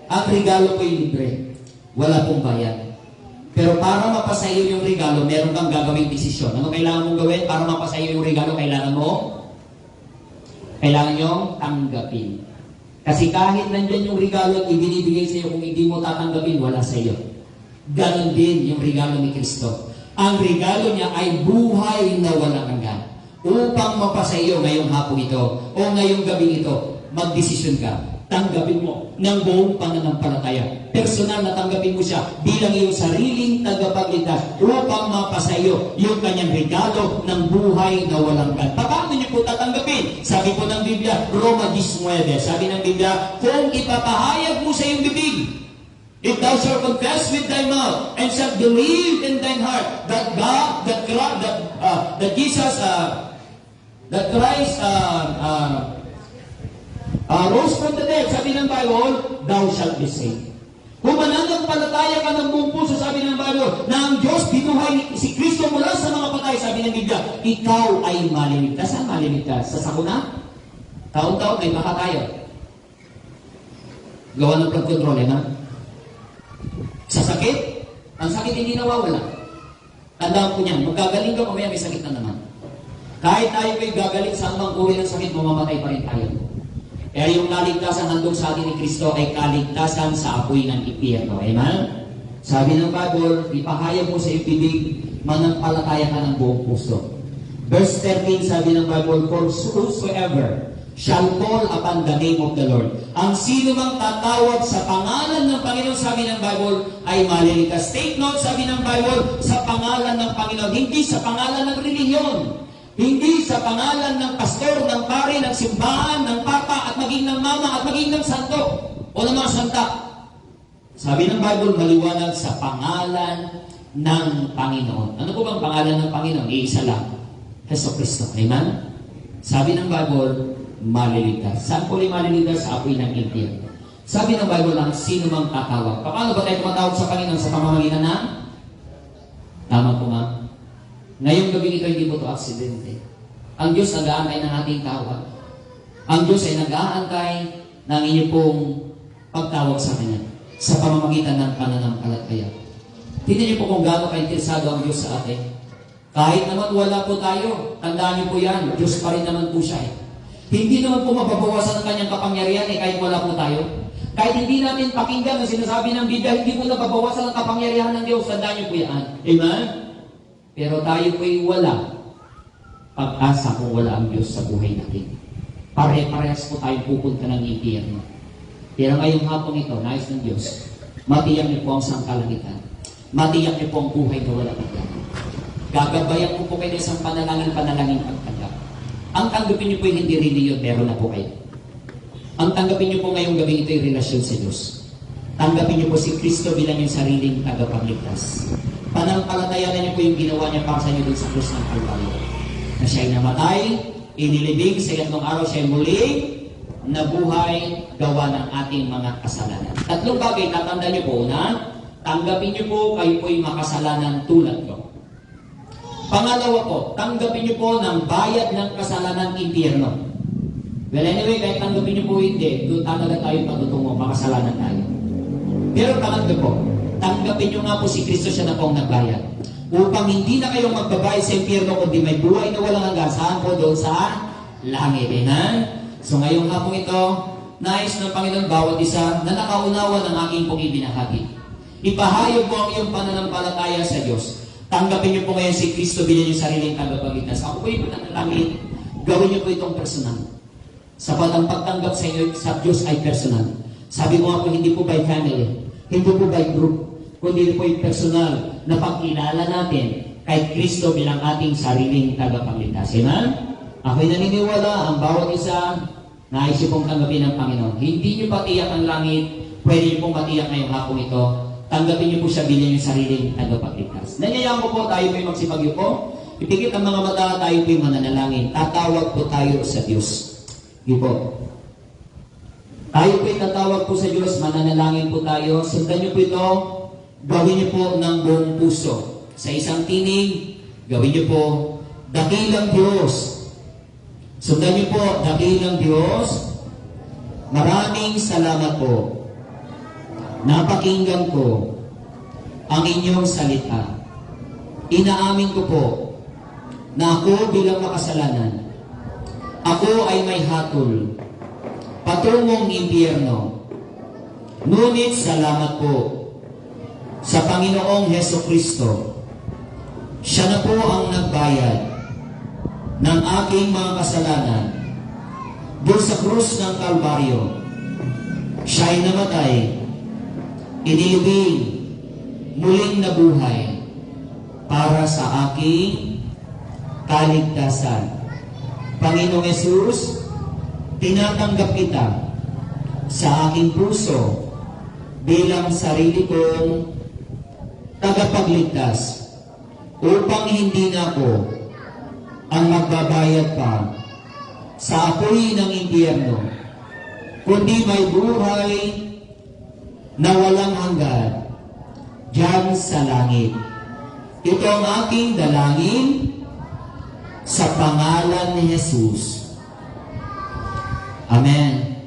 Ang regalo ko'y libre. Wala pong bayad. Pero para mapasa iyo yung regalo, meron kang gagawing desisyon. Ano kailangan mong gawin? Para mapasa iyo yung regalo, kailangan nyong tanggapin. Kasi kahit nandyan yung regalo at ibinibigay sa iyo, kung hindi mo tatanggapin, wala sa iyo. Ganon din yung regalo ni Kristo. Ang regalo niya ay buhay na walang hanggan. Upang mapasa iyo ngayong hapon ito o ngayong gabi ito, magdesisyon ka. tanggapin mo ng buong pananampalataya. Personal na tanggapin mo siya bilang iyong sariling tagapagligtas upang mapasa iyo yung kanyang regalo ng buhay na walang hanggan. Paano niyo po tatanggapin? Sabi po ng Biblia, Roma 19, sabi ng Biblia, kung ipapahayag mo sa iyong bibig, if thou shalt confess with thy mouth and shalt believe in thine heart that God, that Jesus, that Christ rose from the dead, sabi ng Bible, thou shalt be saved. Kung mananampalataya ka ng buong puso, sabi ng Bible, na ang Diyos binuhay si Kristo mula sa mga patay, sabi ng Biblia, ikaw ay maliligtas. Saan maliligtas? Sa sakuna? Taon-taon may baka tayo. Gawa ng blood control, ha? Sa sakit, ang sakit hindi nawawala. Tandaan ko niyan, magkagaling ka, mamaya may sakit na naman. Kahit tayo ay gagaling sa anumang uri ng sakit, mamamatay pa rin tayo. Kaya yung kaligtasan handog sa atin ni Kristo ay kaligtasan sa apoy ng impyerno. Amen? Sabi ng Bible, ipahayag mo sa ibibig, manampalataya ka ng buong puso. Verse 13, sabi ng Bible, for whosoever shall call upon the name of the Lord. Ang sino mang tatawag sa pangalan ng Panginoon, sabi ng Bible, ay maliligtas. Take note, sabi ng Bible, sa pangalan ng Panginoon, hindi sa pangalan ng relihiyon. Hindi sa pangalan ng pastor, ng pari, ng simbahan, ng papa, at maging ng mama, at maging ng santo, o ng mga santa. Sabi ng Bible, maliwanag sa pangalan ng Panginoon. Ano po bang pangalan ng Panginoon? Iisa lang. Jesucristo. Amen? Sabi ng Bible, maliligtas. Saan po rin maliligtas? Sa apoy ng impyerno. Sabi ng Bible lang, sino mang tatawag. Paano ba tayo tumatawag sa Panginoon? Sa pamamagitan na? Tama po nga. Ngayong gabi ito, hindi po ito aksidente. Ang Diyos nag-aantay ng ating tawag. Ang Diyos ay nag-aantay ng inyong pong pagtawag sa Kanya sa pamamagitan ng pananampalataya. Tingnan niyo po kung gaano ka-interesado ang Diyos sa atin. Kahit naman wala po tayo, tandaan niyo po yan, Diyos pa rin naman po siya. Hindi naman po mababawasan ang Kanyang kapangyarihan kahit wala po tayo. Kahit hindi natin pakinggan ang sinasabi ng Biblia, hindi po nababawasan ang kapangyarihan ng Diyos. Tandaan niyo po yan. Amen? Pero tayo po'y wala pag-asa kung wala ang Diyos sa buhay natin. Pare-parehas po tayo pupunta ng impyerno. Pero ngayong hapon ito, nais ng Diyos, matiyak niyo po ang sangkalangitan. Matiyak niyo po ang buhay na walang hanggan. Gagabayan ko po kayo ng isang panalangin pagtanggap. Ang tanggapin niyo po yung hindi reliyon, meron na po kayo. Ang tanggapin niyo po ngayong gabi ito yung relasyon sa Diyos. Tanggapin niyo po si Kristo bilang yung sariling tagapagligtas. Panampalatayanan niyo po yung ginawa niya para sa inyo dun sa krus ng Kalbaryo. Na siya'y namatay, inilibing sa ikatlong araw siya'y muling nabuhay gawa ng ating mga kasalanan. Tatlong bagay, tatandaan niyo po na tanggapin niyo po kayo po'y makasalanan tulad ko. Pangalawa po, tanggapin niyo po ng bayad ng kasalanan impyerno. Well anyway, kahit tanggapin niyo po hindi, doon talaga tayo patutungo, makasalanan tayo. Pero pangatlo po, tanggapin niyo nga po si Kristo, siya na po ang nagbayad. Upang hindi na kayong magbabayad sa impyerno, kundi may buhay na walang hanggan. Saan po? Doon sa langit. Amen? So ngayong hapong ito, nais ng Panginoon bawat isa na nakaunawa ng aking pong ibinahagi. Ipahayag mo ang iyong pananampalataya sa Diyos. Tanggapin niyo po ngayon si Kristo bilang yung sariling tagapagligtas. Ako po yung pananalangin, gawin niyo po itong personal. Sapat ang pagtanggap sa inyo sa Diyos ay personal. Sabi ko nga po, hindi po by family, hindi po by group, kundi po yung personal na pagkilala natin kay Kristo bilang ating sariling tagapagligtas. Amen? Ako'y naniniwala, ang bawat isa, nais niyo pong tanggapin ng Panginoon. Hindi niyo patiyak ang langit, pwede niyo pong matiyak ngayong hapong ito. Tanggapin niyo po siya bilang yung sariling tagapagligtas. Nanyayang ko po, tayo po'y magsipag-yuko. Ipikit ang mga mata, tayo po'y mananalangin. Tatawag po tayo sa Diyos. Yun po. Tayo po'y tatawag po sa Diyos, mananalangin po tayo. Sundan niyo po ito, gawin niyo po ng buong puso. Sa isang tinig, gawin niyo po, dakilang Diyos. Sundan niyo po, dakilang Diyos. Maraming salamat po. Napakinggan ko ang inyong salita. Inaamin ko po na ako bilang makasalanan, ako ay may hatol patungong impyerno. Ngunit salamat po sa Panginoong Hesukristo. Siya na po ang nagbayad ng aking mga kasalanan doon sa krus ng Kalbaryo. Siya'y namatay, inibig, muling nabuhay para sa aking kaligtasan. Panginoong Yesus, tinatanggap kita sa aking puso bilang sarili kong tagapagligtas upang hindi na ako ang magbabayad pa sa apoy ng impyerno, kundi may buhay na walang hanggan diyan sa langit. Ito ang aking dalangin sa pangalan ni Jesus. Amen.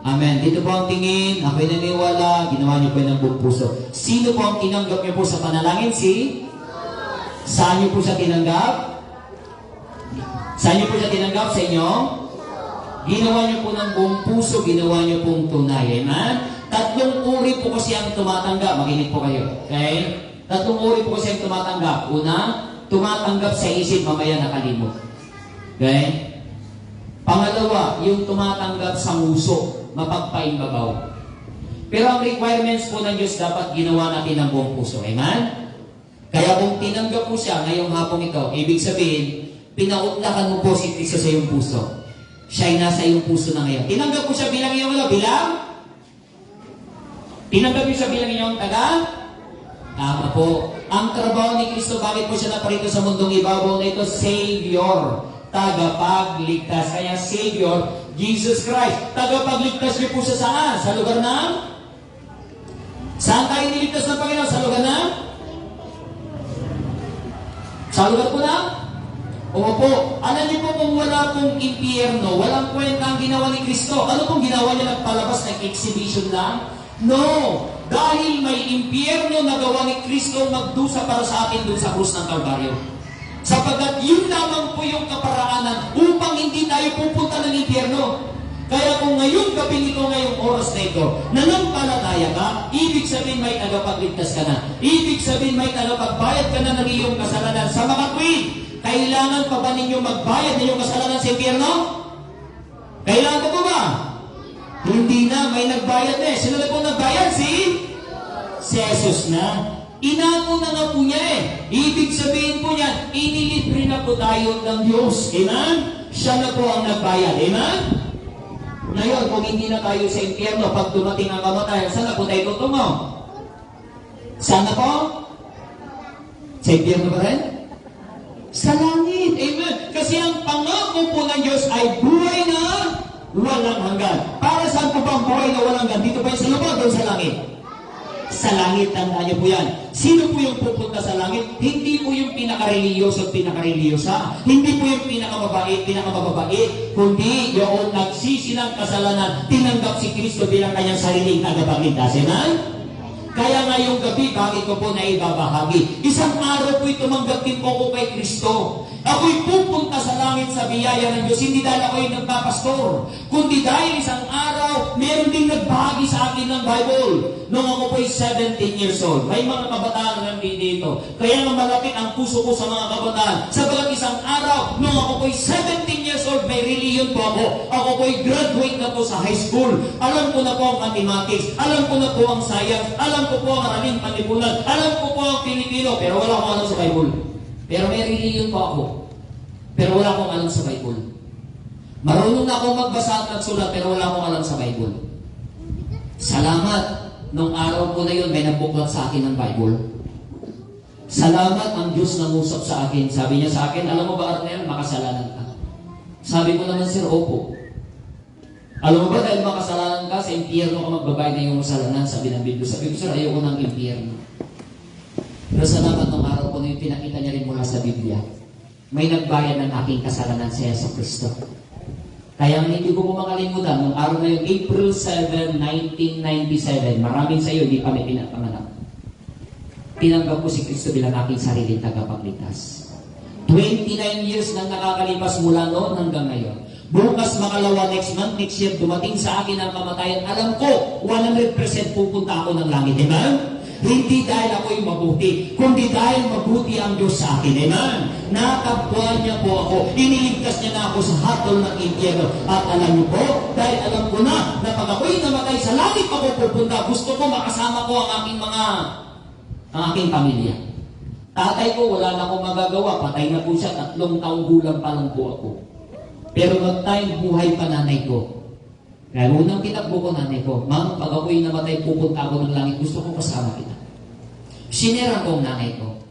Amen. Dito po ang tingin, ako'y naniwala, ginawa niyo po ng buong puso. Sino po ang tinanggap niyo po sa panalangin? Saan niyo po siya tinanggap? Saan niyo po siya tinanggap? Sa inyo? Ginawa niyo po ng buong puso, ginawa niyo pong tunay. Amen? Tatlong uri po kasi ang tumatanggap. Makinig po kayo. Okay? Tatlong uri po kasi ang tumatanggap. Una, tumatanggap sa isip, mamaya nakalimot. Okay? Pangalawa, yung tumatanggap sa nguso, mapagpaimbabaw. Pero ang requirements po ng Diyos, dapat ginawa natin ng buong puso. Amen? Kaya kung tinanggap mo siya ngayong hapong ito, ibig sabihin, pinautlakan mo po si Kristo sa iyong puso. Siya'y nasa iyong puso na ngayon. Tinanggap mo siya bilang iyong bilang? Tinanggap mo siya bilang iyong taga? Tama po. Ang trabaho ni Kristo, bakit po siya naparito sa mundong ibabaw na ito? Savior. Tagapagligtas. Kaya Savior, Jesus Christ. Tagapagligtas niyo po siya saan? Sa lugar ng? Saan tayo niligtas ng Panginoon? Sa lugar ng? Sa lugar po na? Opo. Alam niyo po kung wala pong impyerno, walang kwenta ang ginawa ni Kristo. Ano pong ginawa niya? Nagpalabas ng exhibition lang? No! Dahil may impyerno na gawa ni Kristo magdusa para sa atin doon sa krus ng Kalbaryo. Sapagkat yun lamang po yung kaparaanan upang hindi tayo pupunta ng impyerno. Kaya kung ngayong gabi nito, ngayong oras na ito, nanampalataya ka, ibig sabihin may tagapagligtas ka na. Ibig sabihin may tagapagbayad ka na ng iyong kasalanan. Sa mga queen, kailangan pa ba ninyo magbayad ng iyong kasalanan sa impyerno? Kailangan ko ba? Hindi na, may nagbayad na eh. Sino na po nagbayad? Si Jesus na. Inako na nga po niya eh. Ibig sabihin po niya, inilibre na po tayo ng Diyos. Amen? Siya na po ang nagbayad. Amen? Ngayon, kung hindi na tayo sa impyerno, pag dumating ang kamatayan, saan na po tayo tutungo? Saan na po? Sa impyerno ba rin? Sa langit. Amen? Kasi ang pangako po ng Diyos ay buhay na walang hanggan. Para saan po ba ang buhay na walang hanggan? Dito ba yung sa lupa o sa langit? Sa langit, tandaan niyo po yan. Sino po yung pupunta sa langit? Hindi po yung pinaka-reliyoso at pinaka-reliyosa. Hindi po yung pinaka-mabait, kundi yung nagsisi ng kasalanan, tinanggap si Kristo bilang kanyang sariling tagapagligtas. Amen? Kaya ngayong gabi, bakit ko po naibabahagi? Isang araw po'y tumanggap din po ko kay Kristo. Ako'y pupunta sa langit sa biyaya ng Diyos, hindi dahil ako'y nagpapastor, kundi dahil isang araw, meron din nagbahagi sa akin ng Bible. Noong ako po'y 17 years old, may mga kabataan na dito. Kaya nga malapit ang puso ko sa mga kabataan. Sabagat isang araw, noong ako po'y 17 years old, may reliyon po ako. Ako po'y graduate na po sa high school. Alam ko na po ang mathematics, alam ko na po ang science, alam ko po ang maraming panlipunan, alam ko po ang Pilipino, pero wala akong alam sa Bible. Pero may reliyon po ako. Pero wala akong alam sa Bible. Marunong na akong magbasa at magsulat, pero wala akong alam sa Bible. Salamat. Nung araw ko na yun, may nagbuklat sa akin ng Bible. Salamat ang Diyos na ngusap sa akin. Sabi niya sa akin, alam mo ba, Arnel, makasalanan ka? Sabi ko naman, Sir, opo. Alam mo ba, dahil makasalanan ka, sa impyerno ka magbabayad na yung kasalanan, sabi ng Biblia. Sabi ko, Sir, ayoko ng impyerno. Pero salamat ng araw ko na yung pinakita niya rin mula sa Biblia. May nagbayad ng aking kasalanan sa Yesu Kristo. Kaya hindi ko po makalimutan, nung araw na yung April 7, 1997, maraming sa iyo, hindi pa may pinapanganak. Tinanggap ko si Kristo bilang aking sariling tagapagligtas. 29 years nang nakakalipas mula noon hanggang ngayon. Bukas makalawa next month, next year, dumating sa akin ang kamatayan. Alam ko, 100% pupunta ako ng langit. Diba? Hindi dahil ako'y mabuti, kundi dahil mabuti ang Diyos sa akin. Amen? Natagpuan niya po ako. Iniligtas niya na ako sa hatol ng impyerno. At alam niyo po, dahil alam ko na pag ako'y namatay sa langit ako pupunta, gusto ko makasama ko ang aking pamilya. Tatay ko, wala na akong magagawa. Patay na po siya, 3 taong gulang pa lang po ako. Pero mag-time, buhay pa nanay ko. Kaya unang tinakbo ko nanay ko, Ma'am, pag ako'y namatay, pupunta ako ng langit, gusto ko kasama kita. Sinera ko ang nanay ko.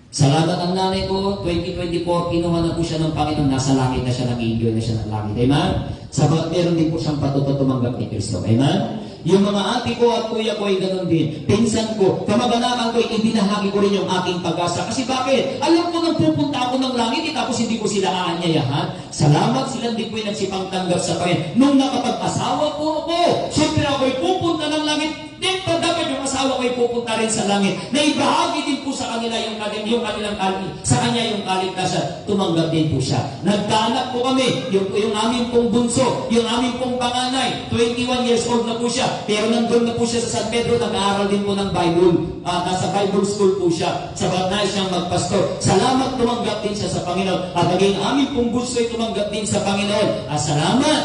Salamat ang nanay ko, 2024, kinuha na po siya ng Panginoon, nasa langit na siya, nag-i-enjoy na siya ng langit. Amen? Sabat, meron din po siyang patuto tumanggap ni Kristo. Amen? Yung mga ate ko at kuya ko ay ganun din. Pinsan ko, kamag-anakan ko, ibinahagi ko rin yung aking pag-asa. Kasi bakit? Alam ko nang pupunta ako ng langit, tapos hindi ko sila aanyayahan. Salamat, silang din po yung nagsipang tanggap sa Panginoon. Nung nakapag-asawa po ako, siyempre ako'y pupunta ng langit. Then pa dapat yung asawa ko'y pupunta rin sa langit. Naibahagi din po sa kanila yung kanilang sa kanya yung kaligtasan. Tumanggap din po siya. Nagkaanak po kami, yung aming pong bunso, yung aming pong panganay, 21 years old na po siya. Pero nandun na po siya sa San Pedro, nag-aaral din po ng Bible. Nasa Bible school po siya. Sabat na siyang magpastor. Salamat, tumanggap din siya sa Panginoon. At naging aming pong bunso ay tumanggap din sa Panginoon. Salamat!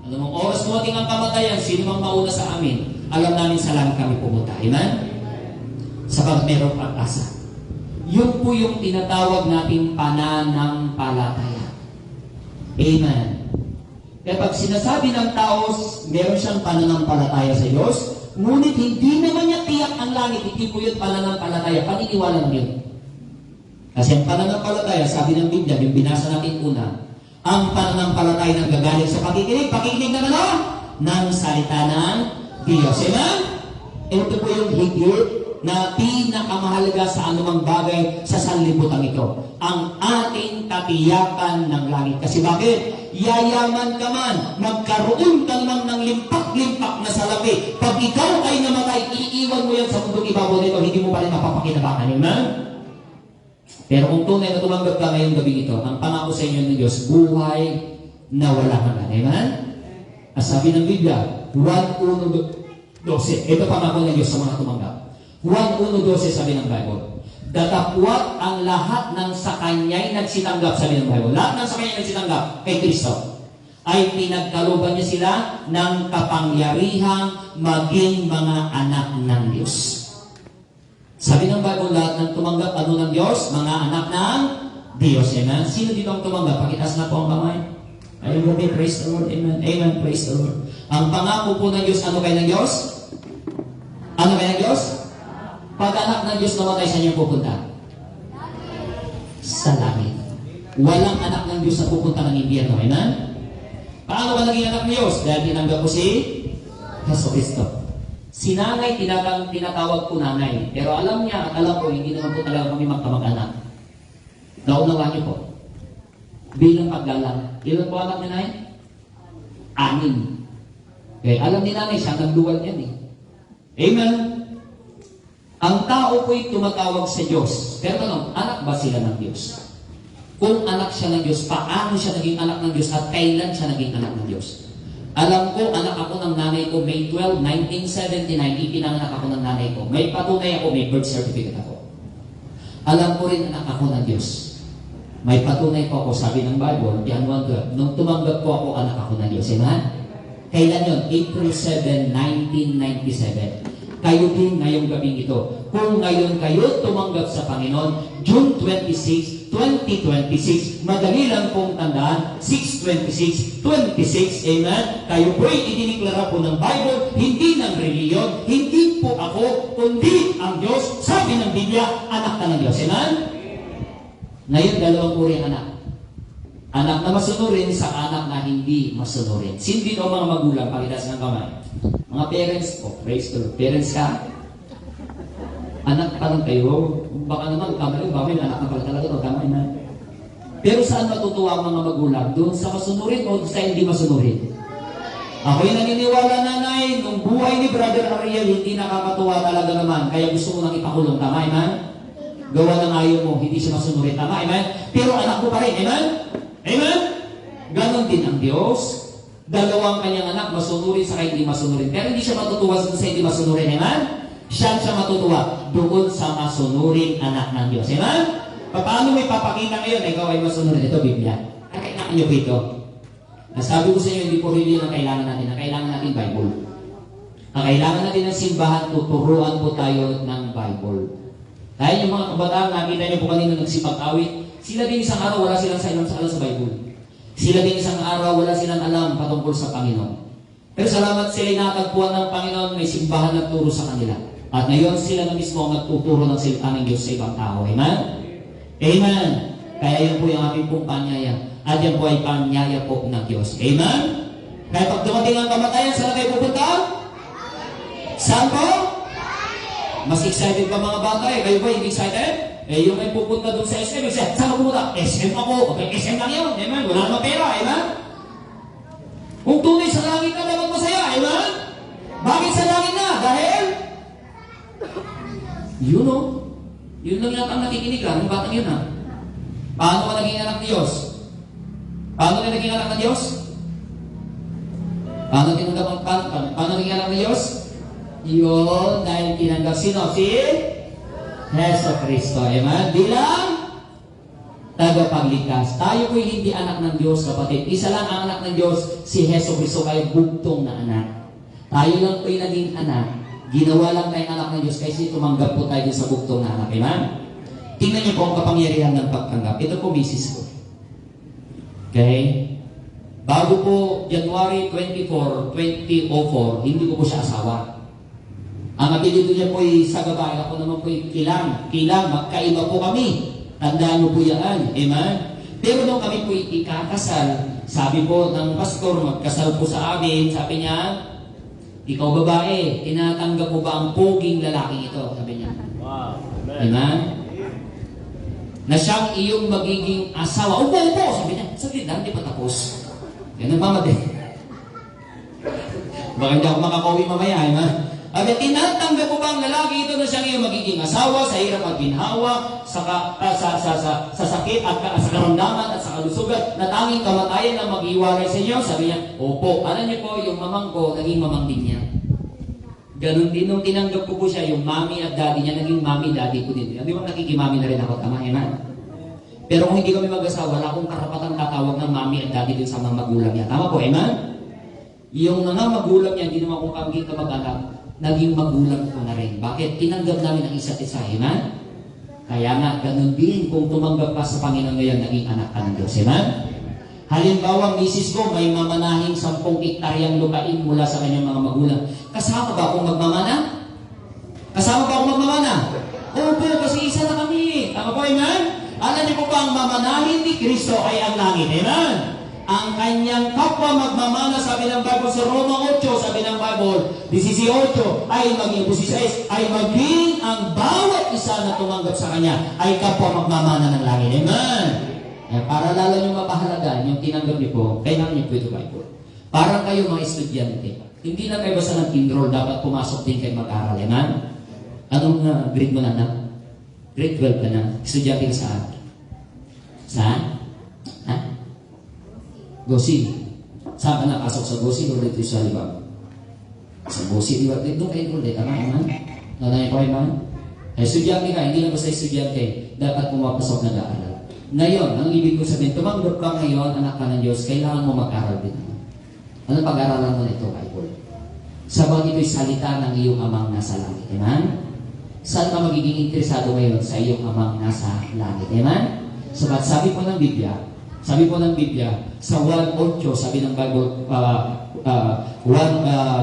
Alam mong oras dumating ang kamatayan, sino mang mauna sa amin, alam namin sa langit kami pumunta. Amen? Sapat merong pag-asa. Yun po yung tinatawag nating pananampalataya. Amen. Kaya pag sinasabi ng tao, meron siyang pananampalataya sa Diyos, ngunit hindi naman niya tiyak ang langit, hindi po yun pananampalataya, paniniwala lang yun. Kasi ang pananampalataya, sabi ng Biblia, yung binasa natin una, ang pananampalataya ng gagaling sa pakikinig na ano? Ng salita ng Diyos. Amen? Ito po yung higit na pinakamahalaga sa anumang bagay sa sanlibutan ito. Ang ating katiyakan ng langit. Kasi bakit? Yayaman ka man, magkaroon ka naman ng limpak-limpak na salapi. Pag ikaw ay namatay, iiwan mo yan sa mundong ibabaw nito, hindi mo pa rin mapapakinabangan. Amen? Pero kung tunay na tumanggap ka ngayong gabi ito, ang pangako sa inyo ng Diyos, buhay na wala hanggan. Amen? At sabi ng Biblia, 1:1-12. Ito pangako ng Diyos sa mga tumanggap. 1:1-12 sabi ng Bible. Datapwat ang lahat ng sa Kanya'y nagsitanggap, sabi ng Bible. Lahat ng sa Kanya'y nagsitanggap kay Kristo ay pinagkalooban niya sila ng kapangyarihang maging mga anak ng Diyos. Sabi ng Bible, lahat ng tumanggap, ano ng Diyos? Mga anak ng Diyos. Amen? Sino dito ang tumanggap? Pakitas na po ang kamay. Ayun, praise the Lord. Amen. Amen. Praise the Lord. Ang pangako po ng Diyos, ano kayo ng Diyos? Ano kayo ng Diyos? Pag anak ng Diyos namatay, saan niyo pupunta? Sa langit. Walang anak ng Diyos na pupunta ng impyerno. Amen? Paano ba naging anak ng Diyos? Dahil tinanggap ko si Hesus Kristo. Si nanay, tinatawag ko nanay. Pero alam niya at alam ko, hindi naman po talaga kami magkamag-anak. Naunawaan niyo po. Bilang paggalang. Ilan po anak ni nanay? 6. Okay, alam ni nanay, siya nagduwal yan eh. Amen? Ang tao po'y tumatawag sa Diyos. Pero tanong, anak ba sila ng Diyos? Kung anak siya ng Diyos, paano siya naging anak ng Diyos at kailan siya naging anak ng Diyos? Alam ko, anak ako ng nanay ko, May 12, 1979, ipinanganak ako ng nanay ko. May patunay ako, may birth certificate ako. Alam ko rin anak ako ng Diyos. May patunay po ako, sabi ng Bible, John 1:12, nung tumanggap ko ako, anak ako ng Diyos. Amen? Kailan yun? April 7, 1997. Kayo din ngayong gabing ito. Kung ngayon kayo tumanggap sa Panginoon, June 26, 2026, madali lang pong tandaan, 6:26, amen? Kayo po'y idiniklara po ng Bible, hindi ng reliyon, hindi po ako, kundi ang Diyos. Sabi ng Biblia, anak ka ng Diyos, amen? Ngayon, dalawang uri ang anak. Anak na masunurin sa anak na hindi masunurin. Sino dito ang mga magulang? Pakitas ng kamay. Mga parents po, praise the Lord. Parents ka? Anak pa lang kayo. Baka naman, kamay, anak na pala talaga ito, kamay na. Pero saan matutuwa ang mga magulang? Doon sa masunurin o sa hindi masunurin? Ako'y naniniwala, nanay, nung buhay ni Brother Ariel, hindi nakakatuwa talaga naman. Kaya gusto mo nang ipakulong, tama, amen? Gawa ng ayaw mo, hindi siya masunurin, tama, amen? Pero anak mo pa rin, amen? Amen? Ganon din ang Diyos. Dalawang kanyang anak, masunurin sa hindi masunurin. Pero hindi siya matutuwa sa hindi masunurin. Amen? Siya matutuwa doon sa masunuring anak ng Diyos. Amen? Paano may papakita ngayon na ikaw ay masunurin? Ito, Biblia. Kailangan nyo po ito. Nasabi ko sa inyo, hindi po religion ang kailangan natin. Ang kailangan natin, Bible. Ang kailangan natin ng simbahan, tuturuan po tayo ng Bible. Dahil yung mga kabataan, nakita niyo po kanina nagsipag-awit, sila din isang araw, wala silang alam sa Bible. Sila din isang araw, wala silang alam patungkol sa Panginoon. Pero salamat sila natagpuan ng Panginoon, may simbahan na turo sa kanila. At ngayon sila na mismo ang nagtuturo ng salita ng Diyos sa ibang tao. Amen? Amen. Kaya yan po yung aking pong panyaya. At yan po ay panyaya po ng Diyos. Amen? Kaya pag dumating ang kamatayan, saan kayo pupunta? Saan po? Mas excited pa mga bata eh. Kayo ba hindi excited? Eh yung may pupunta doon sa SM, saan ka pupunta? SM ako. Okay, SM lang yun. Amen? Wala naman pera. Amen? Kung tunay sa langit na, dapat masaya. Amen? Bakit sa langit na? Dahil yun o. Yun lang yata ang nakikinig ka. Ang batang yun ha. Paano ka naging anak ng Diyos? Paano ka naging anak ng Diyos? Paano naging anak ng Diyos? Yun, dahil tinanggap sino? Si Jesu Cristo. Amen? Bilang tagapagligtas. Tayo po'y hindi anak ng Diyos, kapatid. Isa lang ang anak ng Diyos, si Jesu Cristo, kayo bugtong na anak. Tayo lang po'y naging anak. Ginawa lang tayong anak ng Diyos kasi tumanggap po tayo sa bugtong na anak. Amen? Tingnan niyo po ang kapangyarihan ng pagtanggap. Ito po, misis ko. Okay? Bago po January 24, 2004, hindi ko po siya asawa. Ang apelido niya po ay Sagabay. Ako naman po ay Kilang. Kilang, magkaiba po kami. Tandaan niyo po yan. Amen? Pero nung kami po ikakasal, sabi po ng pastor, magkasal po sa amin, sabi niya, ikaw babae, tinatanggap mo ba ang poging lalaki ito? Sabi niya. Wow. Amen? Na siyang iyong magiging asawa. Upo, sabi niya. Sabi lang, di pa tapos. Yan ang mamatay. Baka hindi ako makakauwi mamaya, amen? Sabi, tinatanggap mo ba ang lalaki ito na siyang iyong magiging asawa sa hirap at ginhawa, sa sakit at sa karamdaman at sa kalusugan, na tanging kamatayan na mag-iwalay sa inyo? Sabi niya, opo. Alam niyo po, yung mamang ko, naging mamang din niya. Ganun din, nung tinanggap ko po siya, yung mami at daddy niya, naging mami, daddy ko din. Di ba nakikimami na rin ako, tama, amen? Pero kung hindi kami mag-asawa, wala akong karapatang tatawag ng mami at daddy din sa mga magulang niya. Tama po, amen? Yung mga magulang niya, hindi naman kung kaming kamag-anak, naging magulang ko na rin. Bakit? Tinanggap namin ang isa't isa, amen? Kaya nga, ganun din, kung tumanggap ka sa Panginoon ngayon, naging anak ka ng Diyos, amen? Halimbawa, misis ko, may mamanahing 10 hektaryang lupain mula sa kanyang mga magulang. Kasama ba akong magmamana? Kasama ba akong magmamana? Opo, kasi isa na kami. Tama po, amen? Alam niyo po ba ang mamanahin ni Kristo ay ang langit, amen? Ang kanyang kapwa magmamana, sabi ng Bible sa Roma 8, sabi ng Bible, 18 ay maging 16, ay maging ang bawat isa na tumanggap sa kanya ay kapwa magmamana ng langit. Amen? Para lalo nyo mapahalagan yung tinanggap niyo po, kailangan niyo po ito Bible. Parang kayo mga estudyante. Hindi na kayo basta nag-enroll, dapat pumasok din kayo mag-aral. Amen? Anong grade mo na? Grade 12 ka na. Estudyante ka saan? Saan? Ha? Gosi. Saan ka nakasok sa Gosi o dito sa Libang? Sa Gosi, di ba? Doon kayo enroll. Tama, amen? Nanay ko, amen? Estudyante ka, hindi lang basta estudyante. Dapat pumapasok na nag-aaral. Ngayon, ang ibig ko sabihin, tumanggap ka ngayon, anak ka ng Diyos, kailangan mo mag-aral din. Ano pag-aralan mo na ito, Bible? Sabang ito'y salita ng iyong amang nasa langit. Amen? Saan ka magiging interesado ngayon sa iyong amang nasa langit? Amen? Sabat, sabi po ng Biblia, sa 1:8, sabi ng Bible,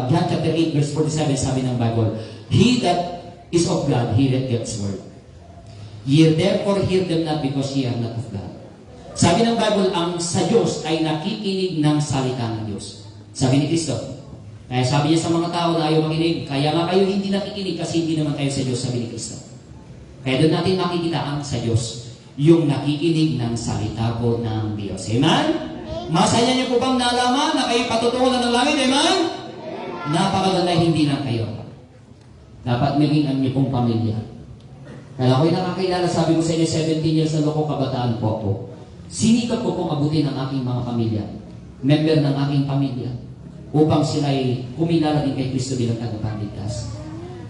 John chapter 8, verse 47, sabi ng Bible, he that is of God, heareth God's word. Ye therefore hear them not because ye are not of God. Sabi ng Bible, ang sa Diyos ay nakikinig ng salita ng Diyos. Sabi ni Kristo. Kaya sabi niya sa mga tao na ayaw makinig, kaya nga kayo hindi nakikinig kasi hindi naman kayo sa Diyos, sabi ni Kristo. Kaya doon natin makikita ang sa Diyos, yung nakikinig ng salita po ng Diyos. Amen? Masaya niyo po bang nalaman na kayo patutungan ng langit? Amen? Napakaganda, hindi lang kayo. Dapat maging ang niyo pong pamilya. Kaya ako'y nakakilala, sabi ko sa inyo, 17 years na loko kabataan po ako. Sinikap ko pong abutin ang aking mga pamilya, member ng aking pamilya, upang sila'y kumilala din kay Kristo bilang tagapagligtas.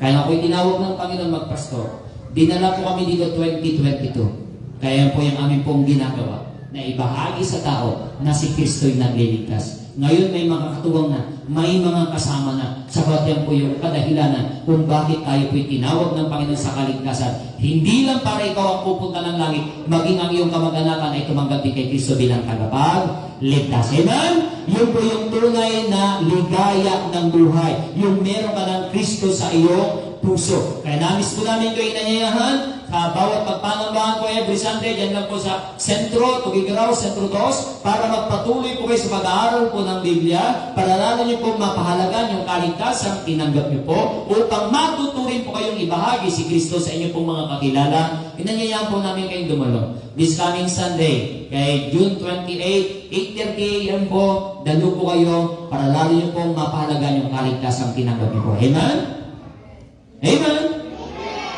Kaya ako'y tinawag ng Panginoon magpastor. Dinala po kami dito 2022. Kaya po yung aming pong ginagawa na ibahagi sa tao na si Kristo'y nagliligtas. Ngayon may mga katuwang na, may mga kasama na, sabat yan po yung kadahilanan kung bakit tayo po'y tinawag ng Panginoon sa kaligtasan. Hindi lang para ikaw ang pupunta ng langit, maging ang iyong kamag-anakan ay tumanggap din kay Kristo bilang tagapagligtas. Amen? Yun po yung tunay na ligaya ng buhay. Yung meron ka ng Kristo sa iyong puso. Kaya namis po namin kayo inanyayahan sa bawat pagpanambahan ko every Sunday, dyan lang po sa Sentro, Tugigaraw, Sentro 2, para magpatuloy po kayo sa pag-aaral po ng Biblia, para lalo nyo po mapahalagan yung kaligtasan tinanggap nyo po, upang matuturin po kayong ibahagi si Kristo sa inyo pong mga kakilala. Inanyayahan po namin kayong dumalo. This coming Sunday, kay June 28, 8:30 a.m. po, dalo po kayo para lalo nyo pong mapahalagan yung kaligtasan tinanggap nyo po. Amen? Amen?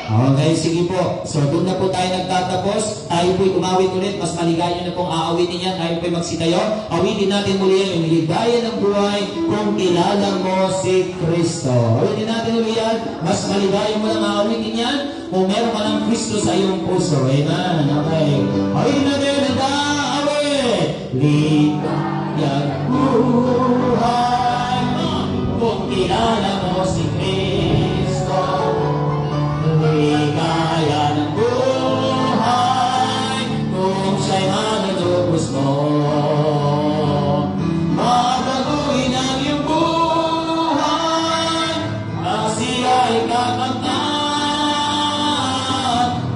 Okay, sige po. So, doon na po tayo nagtatapos. Tayo po'y umawit ulit. Mas maligaya na pong aawitin yan. Tayo po'y magsitayo. Awitin natin muli yan. Yung ligaya ng buhay kung kilala mo si Kristo. Awitin natin ulit yan. Mas maligaya mo lang aawitin yan kung meron ka ng Kristo sa iyong puso. Amen. Okay. Awitin natin. Nag-aawit. Ligaya ng buhay kung kilala mo si Kristo. Ligaya ng buhay kung siya'y manunubos mo. Mabaguhin ang iyong buhay na siya'y kakamtan.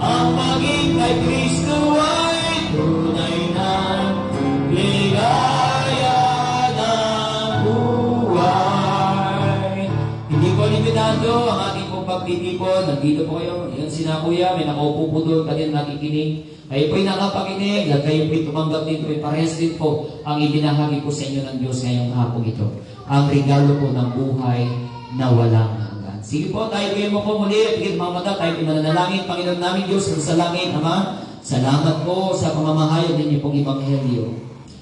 Ang maging kay Kristo ay tunay na ligaya ng buhay. Hindi ko limitado ang ating pagtitipon, nandito po kayo, yan si Kuya, may nakaupo po doon, kanina nakikinig. Kayo po'y nakapakinig, at kayo po'y tumanggap dito, parehas din po ang ibinahagi po sa inyo ng Diyos ngayong hapon ito. Ang regalo po ng buhay na walang hanggan. Sige po, tayo kayo mo po muli, at mamata, tayo po'y mananalangin, Panginoon namin Diyos, sa langit, Ama, salamat po sa pamamahayag ninyo pong Ebanghelyo.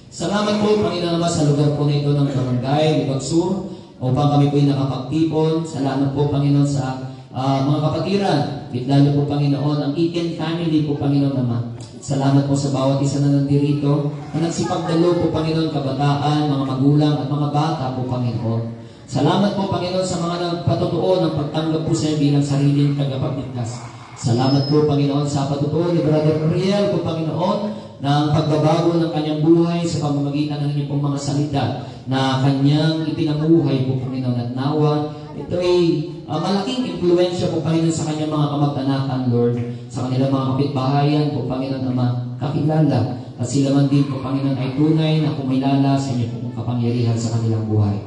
Salamat po, Panginoon Ama, sa lugar po na ito ng Barangay, Libag Sur, upang kami po'y nakapagtipon. Salamat po, Panginoon, sa mga kapatiran, lalo po Panginoon, ang Eken family po Panginoon Ama. Salamat po sa bawat isa na nandirito, na nagsipagdalo po Panginoon, kabataan, mga magulang at mga bata po Panginoon. Salamat po Panginoon sa mga nagpatotoo ng pagtanggap po sa iyo bilang sariling tagapagligtas. Salamat po Panginoon sa patutuo ni Brother Ariel po Panginoon, ng pagbabago ng kanyang buhay sa pamamagitan ng inyong mga salita na kanyang ipinamuhay po Panginoon, at nawa ito ay malaking impluensya po Panginoon sa kanyang mga kamag-anakan, Lord, sa kanilang mga kapitbahayan po Panginoon Ama, kakilala, at sila man din po Panginoon ay tunay na kumilala sa inyo pong kapangyarihan sa kanilang buhay.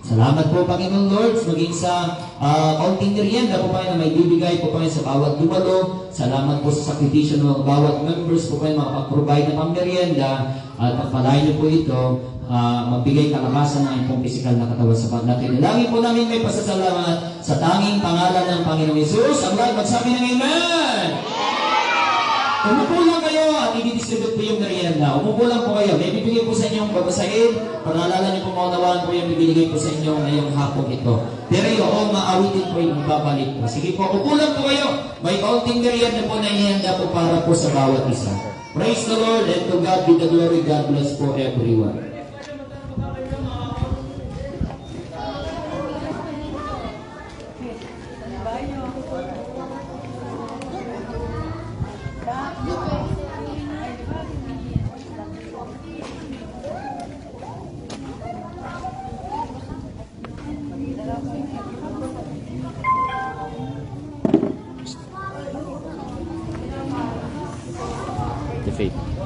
Salamat po Panginoon Lord, maging sa kaunting merienda po Panginoon na may bibigay po Panginoon sa bawat dumalo. Salamat po sa sakripisyo ng mga bawat members po Panginoon makapag-provide ng pang-merienda, at pagpalain niyo po ito, magbigay kalakasan ng inyong pisikal na katawan sa pagdating. Lagi po namin may pasasalamat sa tanging pangalan ng Panginoong Hesus. Ang lahat magsabi ng Amen! Umupo lang kayo at i-distribute po yung merienda. Umupo lang po kayo. May bibigay po sa inyong babasahin. Panalala niyo po, maunawaan po yung bibigay po sa inyo ngayong hapon ito. Pero yung maawitin po yung babalik po. Sige po, upo lang po kayo. May kaunting merienda po na ihanda po para po sa bawat isa. Praise the Lord, and to God be the glory. God bless for everyone. The faith.